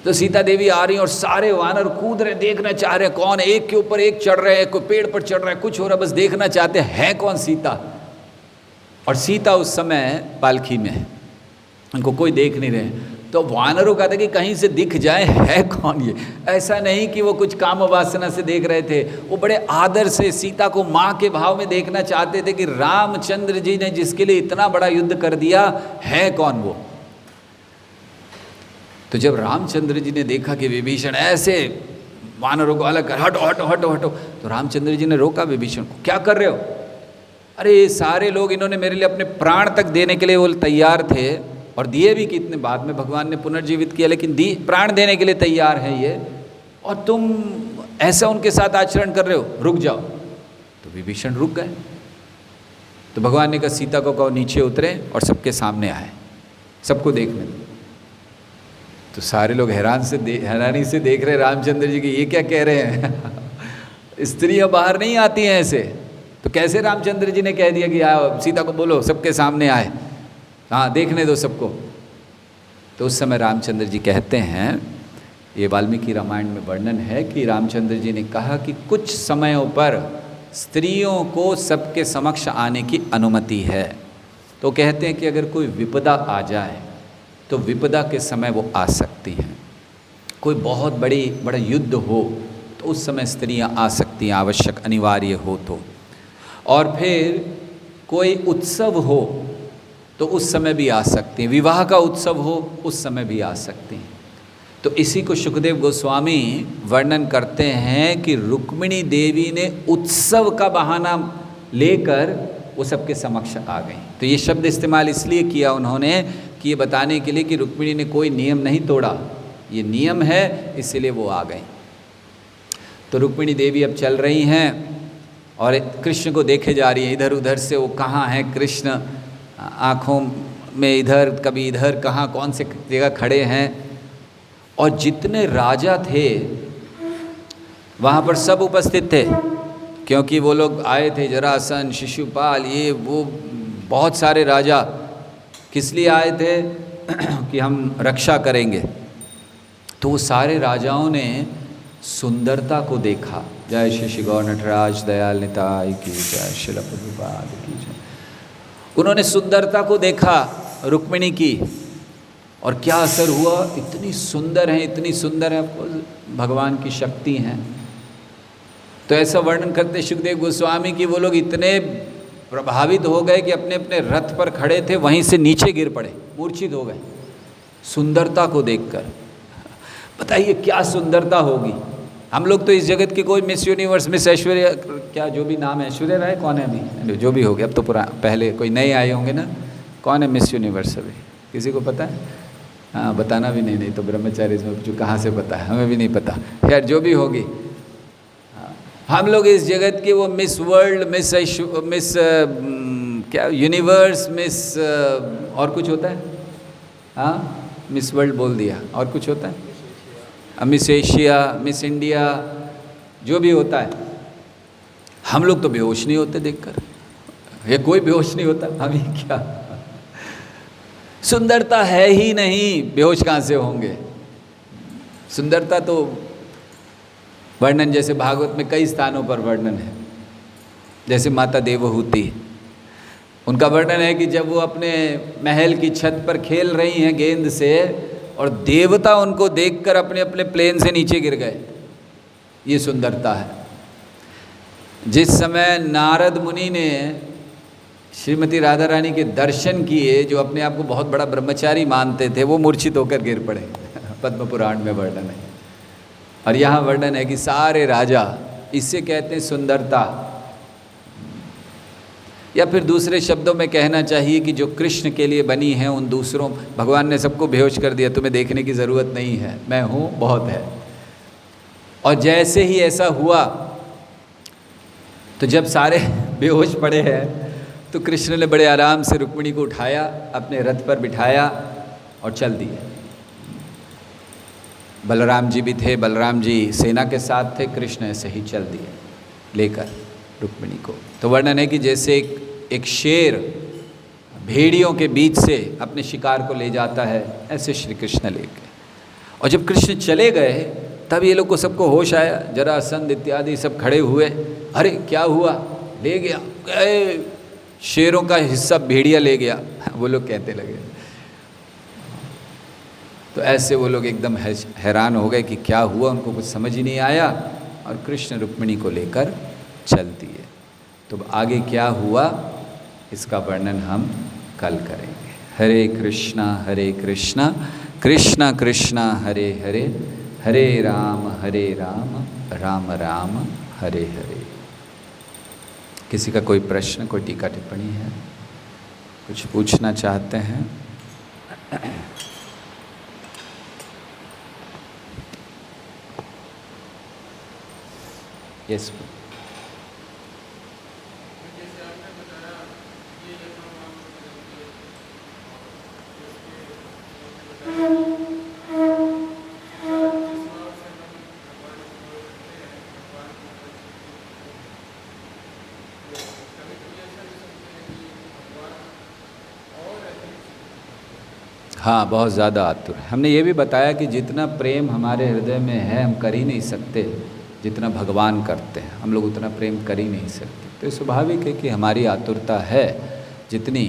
तो सीता देवी आ रही और सारे वानर कूद रहे, देखना चाह रहे हैं कौन है, एक के ऊपर एक चढ़ रहे हैं, कोई पेड़ पर चढ़ रहा है, कुछ हो रहा है, बस देखना चाहते हैं कौन सीता। और सीता उस समय पालकी में है, उनको कोई देख नहीं रहे। तो वानरों का था कि कहीं से दिख जाए है कौन ये। ऐसा नहीं कि वो कुछ काम वासना से देख रहे थे, वो बड़े आदर से सीता को माँ के भाव में देखना चाहते थे कि रामचंद्र जी ने जिसके लिए इतना बड़ा युद्ध कर दिया है कौन वो। तो जब रामचंद्र जी ने देखा कि विभीषण ऐसे वानरों को अलग कर, हटो हटो हटो हटो, तो रामचंद्र जी ने रोका विभीषण को, क्या कर रहे हो? अरे ये सारे लोग, इन्होंने मेरे लिए अपने प्राण तक देने के लिए वो तैयार थे, और दिए भी कितने, बाद में भगवान ने पुनर्जीवित किया, लेकिन प्राण देने के लिए तैयार हैं ये, और तुम ऐसा उनके साथ आचरण कर रहे हो, रुक जाओ। तो विभीषण रुक गए। तो भगवान ने कहा सीता को कहो नीचे उतरे और सबके सामने आए, सबको देखने दो। तो सारे लोग हैरानी से देख रहे रामचंद्र जी की, ये क्या कह रहे हैं स्त्रियां बाहर नहीं आती हैं ऐसे। तो कैसे रामचंद्र जी ने कह दिया कि आओ सीता को बोलो सबके सामने आए, हाँ देखने दो सबको। तो उस समय रामचंद्र जी कहते हैं, ये वाल्मीकि रामायण में वर्णन है कि रामचंद्र जी ने कहा कि कुछ समयों पर स्त्रियों को सबके समक्ष आने की अनुमति है। तो कहते हैं कि अगर कोई विपदा आ जाए तो विपदा के समय वो आ सकती हैं। कोई बहुत बड़ा युद्ध हो तो उस समय स्त्रियां आ सकती हैं, आवश्यक अनिवार्य हो तो। और फिर कोई उत्सव हो तो उस समय भी आ सकती हैं, विवाह का उत्सव हो उस समय भी आ सकती हैं। तो इसी को सुखदेव गोस्वामी वर्णन करते हैं कि रुक्मिणी देवी ने उत्सव का बहाना लेकर वो सबके समक्ष आ गई। तो ये शब्द इस्तेमाल इसलिए किया उन्होंने कि ये बताने के लिए कि रुक्मिणी ने कोई नियम नहीं तोड़ा, ये नियम है इसलिए वो आ गई। तो रुक्मिणी देवी अब चल रही हैं और कृष्ण को देखे जा रही है, इधर उधर से वो कहाँ है कृष्ण, आँखों में इधर कभी इधर, कहाँ कौन से जगह खड़े हैं। और जितने राजा थे वहाँ पर सब उपस्थित थे, क्योंकि वो लोग आए थे, जरासंध, शिशुपाल, ये वो बहुत सारे राजा किस लिए आए थे? कि हम रक्षा करेंगे। तो वो सारे राजाओं ने सुंदरता को देखा। जय श्री श्री गौर नटराज दयाल निताय की जय, शिल प्रभुपाद की जय। उन्होंने सुंदरता को देखा रुक्मिणी की, और क्या असर हुआ? इतनी सुंदर है, इतनी सुंदर है, भगवान की शक्ति हैं। तो ऐसा वर्णन करते सुखदेव गोस्वामी कि वो लोग इतने प्रभावित हो गए कि अपने अपने रथ पर खड़े थे वहीं से नीचे गिर पड़े, मूर्छित हो गए सुंदरता को देखकर। बताइए क्या सुंदरता होगी। हम लोग तो इस जगत की कोई मिस यूनिवर्स, मिस ऐश्वर्या, क्या जो भी नाम है, ऐश्वर्या राय कौन है अभी, जो भी हो गया अब तो पहले कोई नए आए होंगे ना, कौन है मिस यूनिवर्स अभी, किसी को पता है? हाँ, बताना भी नहीं तो ब्रह्मचारी इसमें पूछो कहाँ से पता है, हमें भी नहीं पता। खैर जो भी होगी, हम लोग इस जगत के वो मिस वर्ल्ड, मिस क्या यूनिवर्स, मिस और कुछ होता है? हाँ, मिस वर्ल्ड बोल दिया, और कुछ होता है? मिस एशिया, मिस इंडिया, जो भी होता है, हम लोग तो बेहोश नहीं होते देखकर। ये कोई बेहोश नहीं होता, अभी क्या सुंदरता है ही नहीं, बेहोश कहाँ से होंगे? सुंदरता तो वर्णन जैसे भागवत में कई स्थानों पर वर्णन है। जैसे माता देवहूति, उनका वर्णन है कि जब वो अपने महल की छत पर खेल रही हैं गेंद से, और देवता उनको देखकर अपने अपने प्लेन से नीचे गिर गए। ये सुंदरता है। जिस समय नारद मुनि ने श्रीमती राधा रानी के दर्शन किए, जो अपने आप को बहुत बड़ा ब्रह्मचारी मानते थे, वो मूर्छित होकर गिर पड़े। पद्म पुराण में वर्णन है। और यहाँ वर्णन है कि सारे राजा, इससे कहते हैं सुंदरता। या फिर दूसरे शब्दों में कहना चाहिए कि जो कृष्ण के लिए बनी है, उन दूसरों, भगवान ने सबको बेहोश कर दिया, तुम्हें देखने की ज़रूरत नहीं है, मैं हूँ, बहुत है। और जैसे ही ऐसा हुआ, तो जब सारे बेहोश पड़े हैं, तो कृष्ण ने बड़े आराम से रुक्मिणी को उठाया, अपने रथ पर बिठाया और चल दिए। बलराम जी भी थे, बलराम जी सेना के साथ थे, कृष्ण ऐसे ही चल दिए लेकर रुक्मिणी को। तो वर्णन है कि जैसे एक शेर भेड़ियों के बीच से अपने शिकार को ले जाता है, ऐसे श्री कृष्ण ले गए। और जब कृष्ण चले गए, तब ये लोग को सबको होश आया, जरासंध इत्यादि सब खड़े हुए, अरे क्या हुआ, ले गया, शेरों का हिस्सा भेड़िया ले गया, वो लोग कहते लगे। तो ऐसे वो लोग एकदम हैरान हो गए कि क्या हुआ, उनको कुछ समझ ही नहीं आया, और कृष्ण रुक्मिणी को लेकर चल दिए। तो आगे क्या हुआ, इसका वर्णन हम कल करेंगे। हरे कृष्णा कृष्णा कृष्णा हरे हरे, हरे राम राम राम हरे हरे। किसी का कोई प्रश्न, कोई टीका टिप्पणी है, कुछ पूछना चाहते हैं? यस। हाँ, बहुत ज़्यादा आतुर है। हमने ये भी बताया कि जितना प्रेम हमारे हृदय में है, हम कर ही नहीं सकते जितना भगवान करते हैं, हम लोग उतना प्रेम कर ही नहीं सकते। तो स्वाभाविक है कि हमारी आतुरता है जितनी,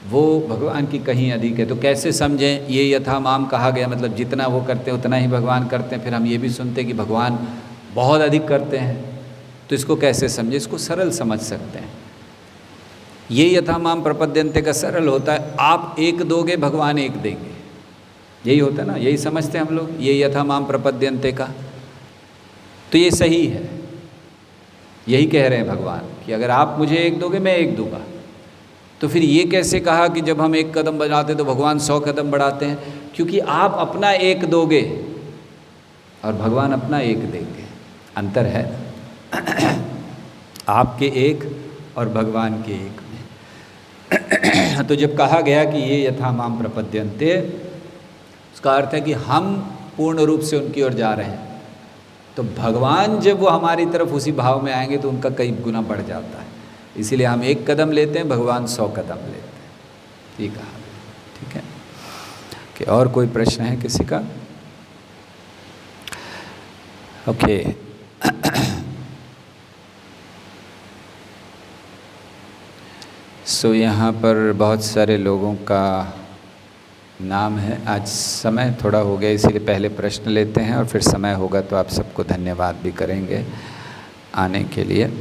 वो भगवान की कहीं अधिक है। तो कैसे समझें? ये यथा माम कहा गया, मतलब जितना वो करते हैं उतना ही भगवान करते हैं। फिर हम ये भी सुनते हैं कि भगवान बहुत अधिक करते हैं, तो इसको कैसे समझें? इसको सरल समझ सकते हैं। ये यथा माम प्रपद्यन्ते का सरल होता है, आप एक दोगे, भगवान एक देंगे, यही होता है ना, यही समझते हैं हम लोग, ये यथा माम प्रपद्यन्ते का। तो ये सही है, यही कह रहे हैं भगवान कि अगर आप मुझे एक दोगे, मैं एक दूंगा। तो फिर ये कैसे कहा कि जब हम एक कदम बढ़ाते तो भगवान 100 कदम बढ़ाते हैं? क्योंकि आप अपना एक दोगे और भगवान अपना एक देंगे, अंतर है आपके एक और भगवान के एक में। तो जब कहा गया कि ये यथा माम प्रपद्यन्ते, उसका अर्थ है कि हम पूर्ण रूप से उनकी ओर जा रहे हैं। तो भगवान जब वो हमारी तरफ उसी भाव में आएंगे तो उनका कई गुना बढ़ जाता है। इसीलिए हम एक कदम लेते हैं, भगवान 100 कदम लेते हैं। ठीक है। ठीक है कि और कोई प्रश्न है किसी का? ओके। सो यहाँ पर बहुत सारे लोगों का नाम है। आज समय थोड़ा हो गया इसीलिए पहले प्रश्न लेते हैं और फिर समय होगा तो आप सबको धन्यवाद भी करेंगे आने के लिए।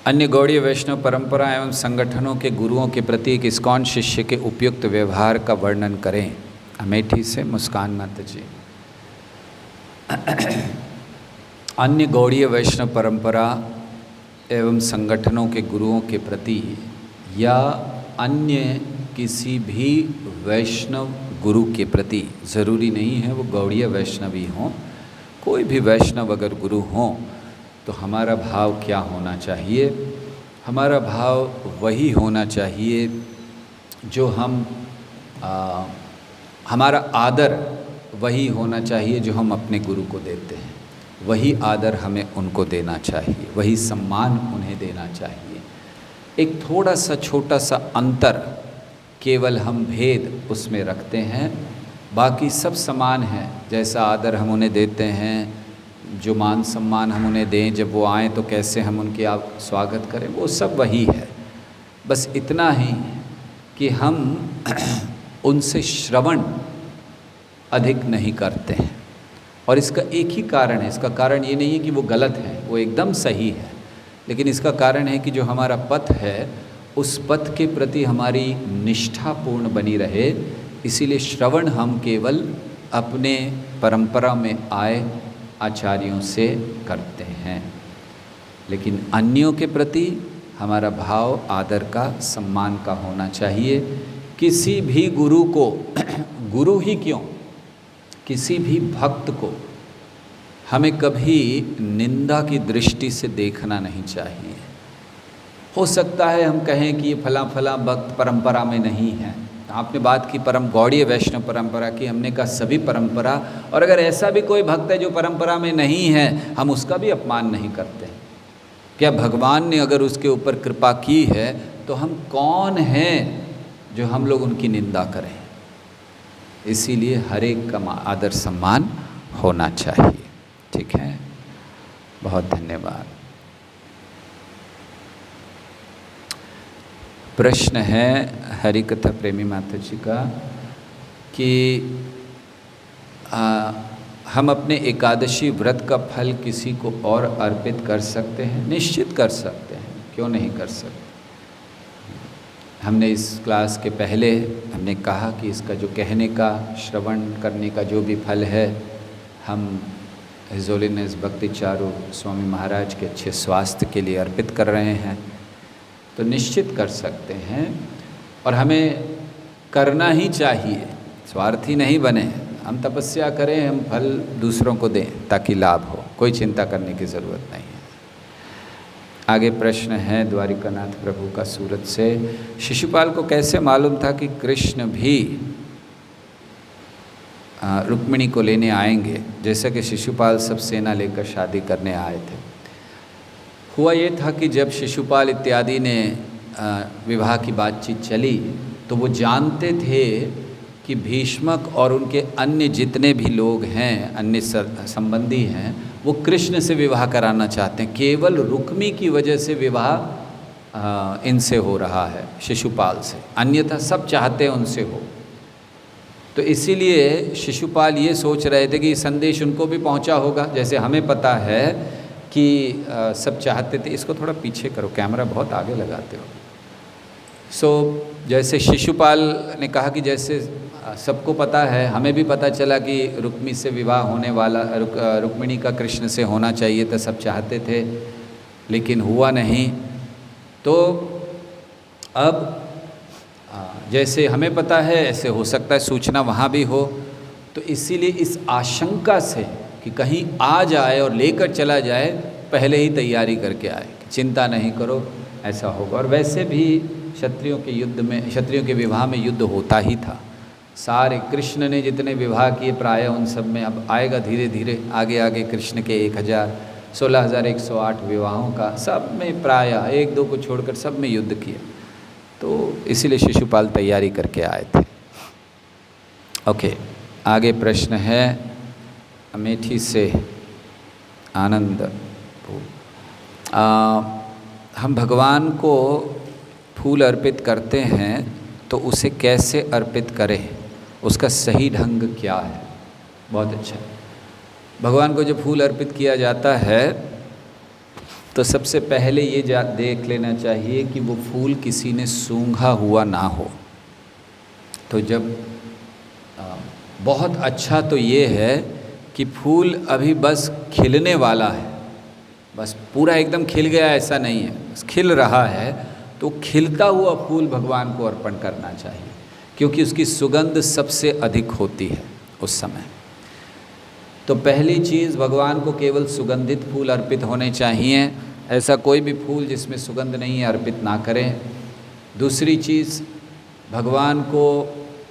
अन्य गौड़ीय वैष्णव परंपरा एवं संगठनों के गुरुओं के प्रति एक इस्कॉन शिष्य के उपयुक्त व्यवहार का वर्णन करें। अमेठी से मुस्कान माता जी। अन्य गौड़ीय वैष्णव परंपरा एवं संगठनों के गुरुओं के प्रति या अन्य किसी भी वैष्णव गुरु के प्रति, ज़रूरी नहीं है वो गौड़ीय वैष्णवी हों, कोई भी वैष्णव अगर गुरु हों तो हमारा भाव क्या होना चाहिए? हमारा भाव वही होना चाहिए जो हमारा आदर वही होना चाहिए जो हम अपने गुरु को देते हैं, वही आदर हमें उनको देना चाहिए, वही सम्मान उन्हें देना चाहिए। एक थोड़ा सा छोटा सा अंतर केवल हम भेद उसमें रखते हैं, बाकी सब समान है। जैसा आदर हम उन्हें देते हैं, जो मान सम्मान हम उन्हें दें, जब वो आएँ तो कैसे हम उनके स्वागत करें, वो सब वही है। बस इतना ही कि हम उनसे श्रवण अधिक नहीं करते हैं। और इसका एक ही कारण है। इसका कारण ये नहीं है कि वो गलत है, वो एकदम सही है, लेकिन इसका कारण है कि जो हमारा पथ है उस पथ के प्रति हमारी निष्ठा पूर्ण बनी रहे। इसीलिए श्रवण हम केवल अपने परंपरा में आए आचार्यों से करते हैं, लेकिन अन्यों के प्रति हमारा भाव आदर का, सम्मान का होना चाहिए। किसी भी गुरु को गुरु ही क्यों, किसी भी भक्त को हमें कभी निंदा की दृष्टि से देखना नहीं चाहिए। हो सकता है हम कहें कि ये फला फला भक्त परंपरा में नहीं है। आपने बात की गौड़ीय वैष्णव परंपरा की, हमने कहा सभी परंपरा। और अगर ऐसा भी कोई भक्त है जो परंपरा में नहीं है, हम उसका भी अपमान नहीं करते। क्या भगवान ने अगर उसके ऊपर कृपा की है तो हम कौन हैं जो हम लोग उनकी निंदा करें? इसीलिए हर एक का आदर सम्मान होना चाहिए। ठीक है, बहुत धन्यवाद। प्रश्न है हरिकथा प्रेमी माता जी का कि हम अपने एकादशी व्रत का फल किसी को और अर्पित कर सकते हैं? निश्चित कर सकते हैं, क्यों नहीं कर सकते। हमने इस क्लास के पहले हमने कहा कि इसका जो कहने का, श्रवण करने का जो भी फल है, हम हिज होलीनेस भक्ति चारू स्वामी महाराज के अच्छे स्वास्थ्य के लिए अर्पित कर रहे हैं, तो निश्चित कर सकते हैं। और हमें करना ही चाहिए, स्वार्थी नहीं बने। हम तपस्या करें, हम फल दूसरों को दें ताकि लाभ हो, कोई चिंता करने की ज़रूरत नहीं है। आगे प्रश्न है द्वारिकानाथ प्रभु का सूरत से। शिशुपाल को कैसे मालूम था कि कृष्ण भी रुक्मिणी को लेने आएंगे, जैसा कि शिशुपाल सब सेना लेकर शादी करने आए थे? हुआ ये था कि जब शिशुपाल इत्यादि ने विवाह की बातचीत चली तो वो जानते थे कि भीष्मक और उनके अन्य जितने भी लोग हैं, अन्य संबंधी हैं, वो कृष्ण से विवाह कराना चाहते हैं। केवल रुक्मी की वजह से विवाह इनसे हो रहा है, शिशुपाल से, अन्यथा सब चाहते हैं उनसे हो। तो इसीलिए शिशुपाल ये सोच रहे थे कि संदेश उनको भी पहुंचा होगा, जैसे हमें पता है कि सब चाहते थे। इसको थोड़ा पीछे करो, कैमरा बहुत आगे लगाते हो। जैसे शिशुपाल ने कहा कि जैसे सबको पता है, हमें भी पता चला कि रुक्मी से विवाह होने वाला, रुक्मिणी का कृष्ण से होना चाहिए था, सब चाहते थे, लेकिन हुआ नहीं। तो अब जैसे हमें पता है ऐसे हो सकता है सूचना वहाँ भी हो, तो इसीलिए इस आशंका से कि कहीं आ जाए और लेकर चला जाए, पहले ही तैयारी करके आए, चिंता नहीं करो ऐसा होगा। और वैसे भी क्षत्रियों के युद्ध में, क्षत्रियों के विवाह में युद्ध होता ही था, सारे कृष्ण ने जितने विवाह किए प्राय उन सब में अब आएगा धीरे धीरे आगे आगे कृष्ण के 16,108 विवाहों का सब में प्राय एक दो को छोड़कर सब में युद्ध किया। तो इसीलिए शिशुपाल तैयारी करके आए थे। ओके, आगे प्रश्न है अमेठी से आनंद। हम भगवान को फूल अर्पित करते हैं तो उसे कैसे अर्पित करें, उसका सही ढंग क्या है? बहुत अच्छा। भगवान को जब फूल अर्पित किया जाता है तो सबसे पहले ये देख लेना चाहिए कि वो फूल किसी ने सूंघा हुआ ना हो। तो जब बहुत अच्छा तो ये है कि फूल अभी बस खिलने वाला है, बस पूरा एकदम खिल गया ऐसा नहीं है, बस खिल रहा है, तो खिलता हुआ फूल भगवान को अर्पण करना चाहिए क्योंकि उसकी सुगंध सबसे अधिक होती है उस समय। तो पहली चीज़, भगवान को केवल सुगंधित फूल अर्पित होने चाहिए, ऐसा कोई भी फूल जिसमें सुगंध नहीं है अर्पित ना करें। दूसरी चीज़, भगवान को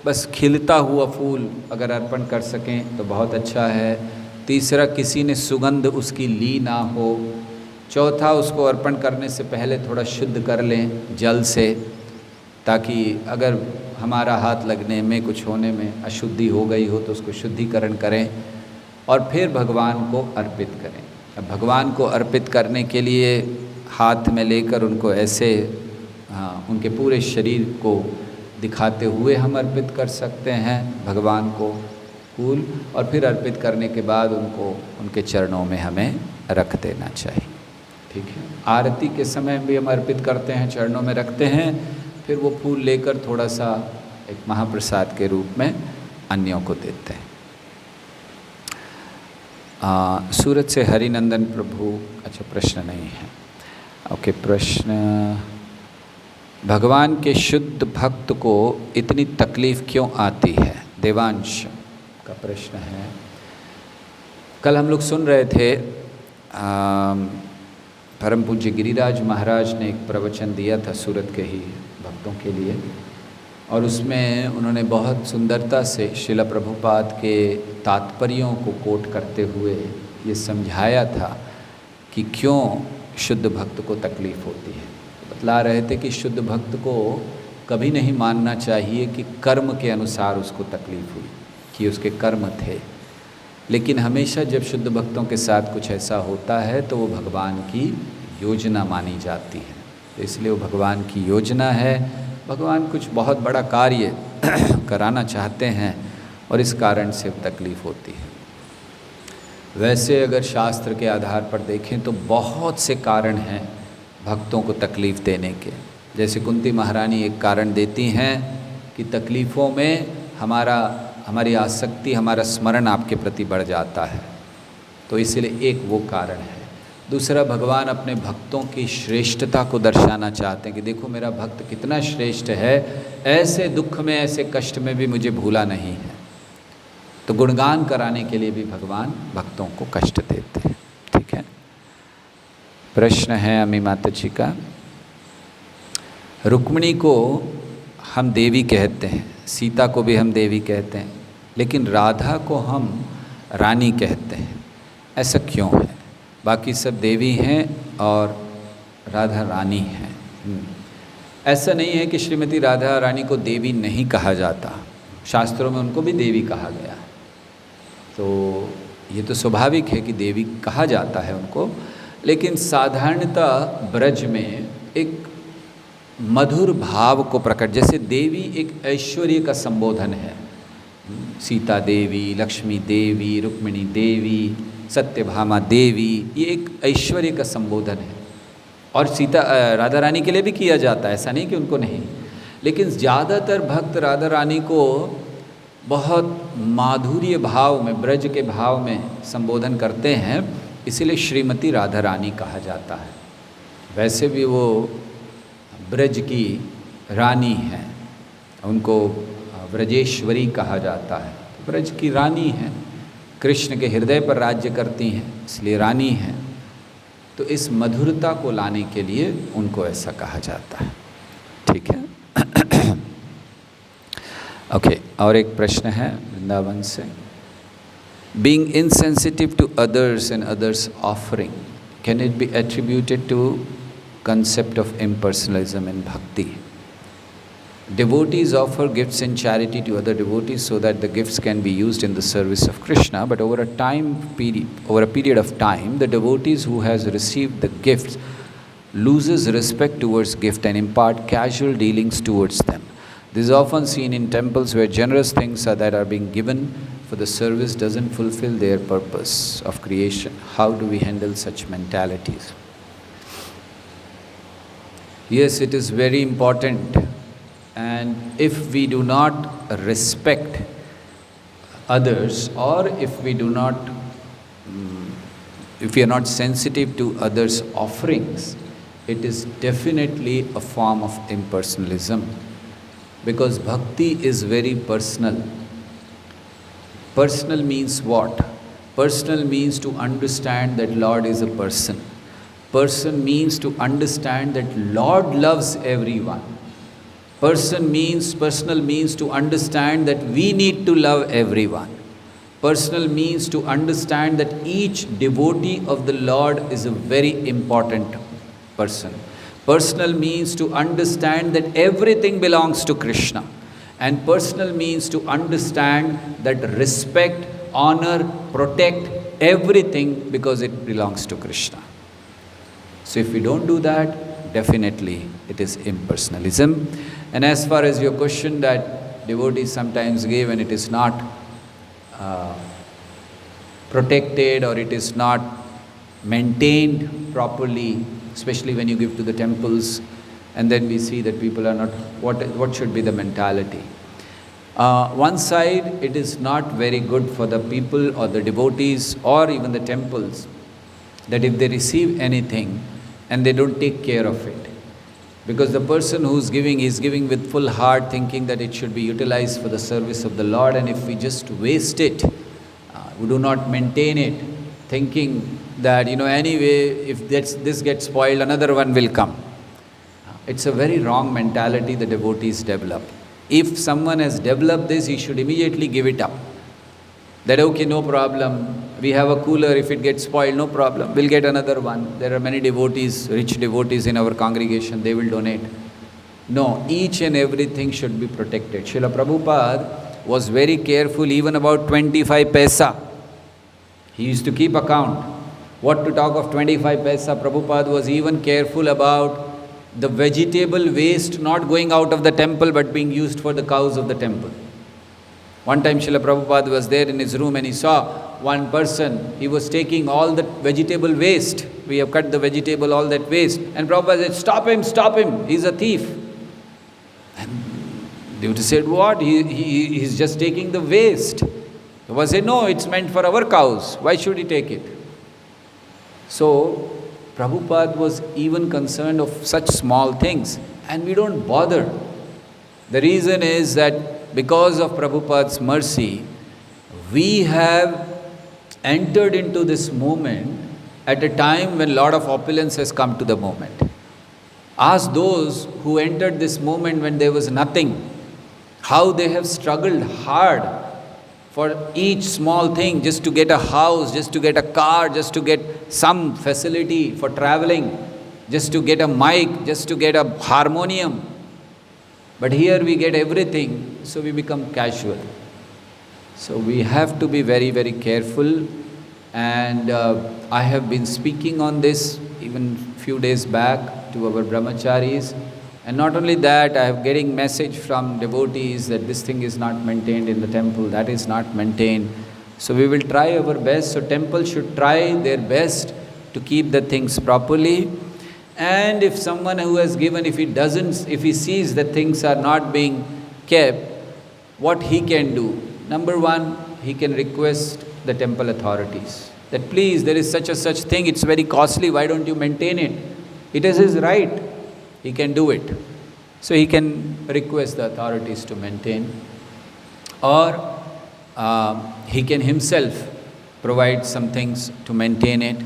बस खिलता हुआ फूल अगर अर्पण कर सकें तो बहुत अच्छा है। तीसरा, किसी ने सुगंध उसकी ली ना हो। चौथा, उसको अर्पण करने से पहले थोड़ा शुद्ध कर लें जल से, ताकि अगर हमारा हाथ लगने में कुछ होने में अशुद्धि हो गई हो तो उसको शुद्धिकरण करें और फिर भगवान को अर्पित करें। अब भगवान को अर्पित करने के लिए हाथ में लेकर उनको ऐसे उनके पूरे शरीर को दिखाते हुए हम अर्पित कर सकते हैं भगवान को फूल, और फिर अर्पित करने के बाद उनको उनके चरणों में हमें रख देना चाहिए। ठीक है, आरती के समय भी हम अर्पित करते हैं, चरणों में रखते हैं, फिर वो फूल लेकर थोड़ा सा एक महाप्रसाद के रूप में अन्यों को देते हैं। सूरत से हरिनंदन प्रभु, अच्छा प्रश्न नहीं है। ओके, प्रश्न, भगवान के शुद्ध भक्त को इतनी तकलीफ़ क्यों आती है? देवांश का प्रश्न है। कल हम लोग सुन रहे थे परम पूज्य गिरिराज महाराज ने एक प्रवचन दिया था सूरत के ही भक्तों के लिए, और उसमें उन्होंने बहुत सुंदरता से श्रील प्रभुपाद के तात्पर्यों को कोट करते हुए ये समझाया था कि क्यों शुद्ध भक्त को तकलीफ़ होती है। बतला रहे थे कि शुद्ध भक्त को कभी नहीं मानना चाहिए कि कर्म के अनुसार उसको तकलीफ़ हुई, कि उसके कर्म थे, लेकिन हमेशा जब शुद्ध भक्तों के साथ कुछ ऐसा होता है तो वो भगवान की योजना मानी जाती है। तो इसलिए वो भगवान की योजना है, भगवान कुछ बहुत बड़ा कार्य कराना चाहते हैं और इस कारण से तकलीफ़ होती है। वैसे अगर शास्त्र के आधार पर देखें तो बहुत से कारण हैं भक्तों को तकलीफ़ देने के। जैसे कुंती महारानी एक कारण देती हैं कि तकलीफ़ों में हमारी आसक्ति, हमारा स्मरण आपके प्रति बढ़ जाता है, तो इसलिए एक वो कारण है। दूसरा, भगवान अपने भक्तों की श्रेष्ठता को दर्शाना चाहते हैं कि देखो मेरा भक्त कितना श्रेष्ठ है, ऐसे दुख में, ऐसे कष्ट में भी मुझे भूला नहीं है। तो गुणगान कराने के लिए भी भगवान भक्तों को कष्ट देते हैं। ठीक है, प्रश्न है अम्मी माता जी का, रुक्मिणी को हम देवी कहते हैं, सीता को भी हम देवी कहते हैं, लेकिन राधा को हम रानी कहते हैं, ऐसा क्यों है? बाकी सब देवी हैं और राधा रानी हैं। ऐसा नहीं है कि श्रीमती राधा रानी को देवी नहीं कहा जाता, शास्त्रों में उनको भी देवी कहा गया है। तो ये तो स्वाभाविक है कि देवी कहा जाता है उनको, लेकिन साधारणतः ब्रज में एक मधुर भाव को प्रकट, जैसे देवी एक ऐश्वर्य का संबोधन है, सीता देवी, लक्ष्मी देवी, रुक्मिणी देवी, सत्यभामा देवी, ये एक ऐश्वर्य का संबोधन है। और राधा रानी के लिए भी किया जाता है, ऐसा नहीं कि उनको नहीं, लेकिन ज़्यादातर भक्त राधा रानी को बहुत माधुर्य भाव में, ब्रज के भाव में संबोधन करते हैं, इसीलिए श्रीमती राधा रानी कहा जाता है। वैसे भी वो ब्रज की रानी हैं, उनको ब्रजेश्वरी कहा जाता है, ब्रज की रानी हैं, कृष्ण के हृदय पर राज्य करती हैं, इसलिए रानी हैं। तो इस मधुरता को लाने के लिए उनको ऐसा कहा जाता है। ठीक है। ओके, और एक प्रश्न है वृंदावन से. Being insensitive to others and others' offering, can it be attributed to concept of impersonalism in bhakti? Devotees offer gifts in charity to other devotees so that the gifts can be used in the service of Krishna, but over a period of time, the devotees who has received the gifts loses respect towards gift and impart casual dealings towards them. This is often seen in temples where generous things that are being given for the service doesn't fulfill their purpose of creation. How do we handle such mentalities? Yes, it is very important. And if we do not respect others, or if we do not, if we are not sensitive to others' offerings, it is definitely a form of impersonalism. Because bhakti is very personal. Personal means what? Personal means to understand that Lord is a person. Person means to understand that Lord loves everyone. Personal means to understand that we need to love everyone. Personal means to understand that each devotee of the Lord is a very important person. Personal means to understand that everything belongs to Krishna. And personal means to understand that respect, honor, protect everything because it belongs to Krishna. So if we don't do that, definitely it is impersonalism. And as far as your question that devotees sometimes give and it is not protected or it is not maintained properly, especially when you give to the temples, and then we see that people are not, what should be the mentality? One side, it is not very good for the people or the devotees or even the temples that if they receive anything and they don't take care of it. Because the person who's giving is giving with full heart, thinking that it should be utilized for the service of the Lord, and if we just waste it, we do not maintain it, thinking that, anyway, if this gets spoiled, another one will come. It's a very wrong mentality the devotees develop. If someone has developed this, he should immediately give it up. That, okay, no problem, we have a cooler, if it gets spoiled, no problem, we'll get another one. There are many devotees, rich devotees in our congregation, they will donate. No, each and everything should be protected. Srila Prabhupada was very careful even about 25 paisa. He used to keep account. What to talk of 25 paisa? Prabhupada was even careful about the vegetable waste not going out of the temple but being used for the cows of the temple. One time Srila Prabhupada was there in his room and he saw one person, he was taking all the vegetable waste. We have cut the vegetable, all that waste. And Prabhupada said, stop him, he's a thief. And devotee said, what? He's just taking the waste. Prabhupada said, no, it's meant for our cows. Why should he take it? So, Prabhupada was even concerned of such small things. And we don't bother. The reason is that because of Prabhupada's mercy, we have entered into this movement at a time when a lot of opulence has come to the movement. Ask those who entered this movement when there was nothing, how they have struggled hard for each small thing, just to get a house, just to get a car, just to get some facility for traveling, just to get a mic, just to get a harmonium. But here we get everything, so we become casual. So we have to be very, very careful. And I have been speaking on this even few days back to our brahmacharis. And not only that, I am getting message from devotees that this thing is not maintained in the temple, that is not maintained. So we will try our best. So temple should try their best to keep the things properly. And if someone who has given, if he sees that things are not being kept, what he can do? Number one, he can request the temple authorities that please, there is such a such thing, it's very costly, why don't you maintain it? It is his right, he can do it. So he can request the authorities to maintain, or he can himself provide some things to maintain it.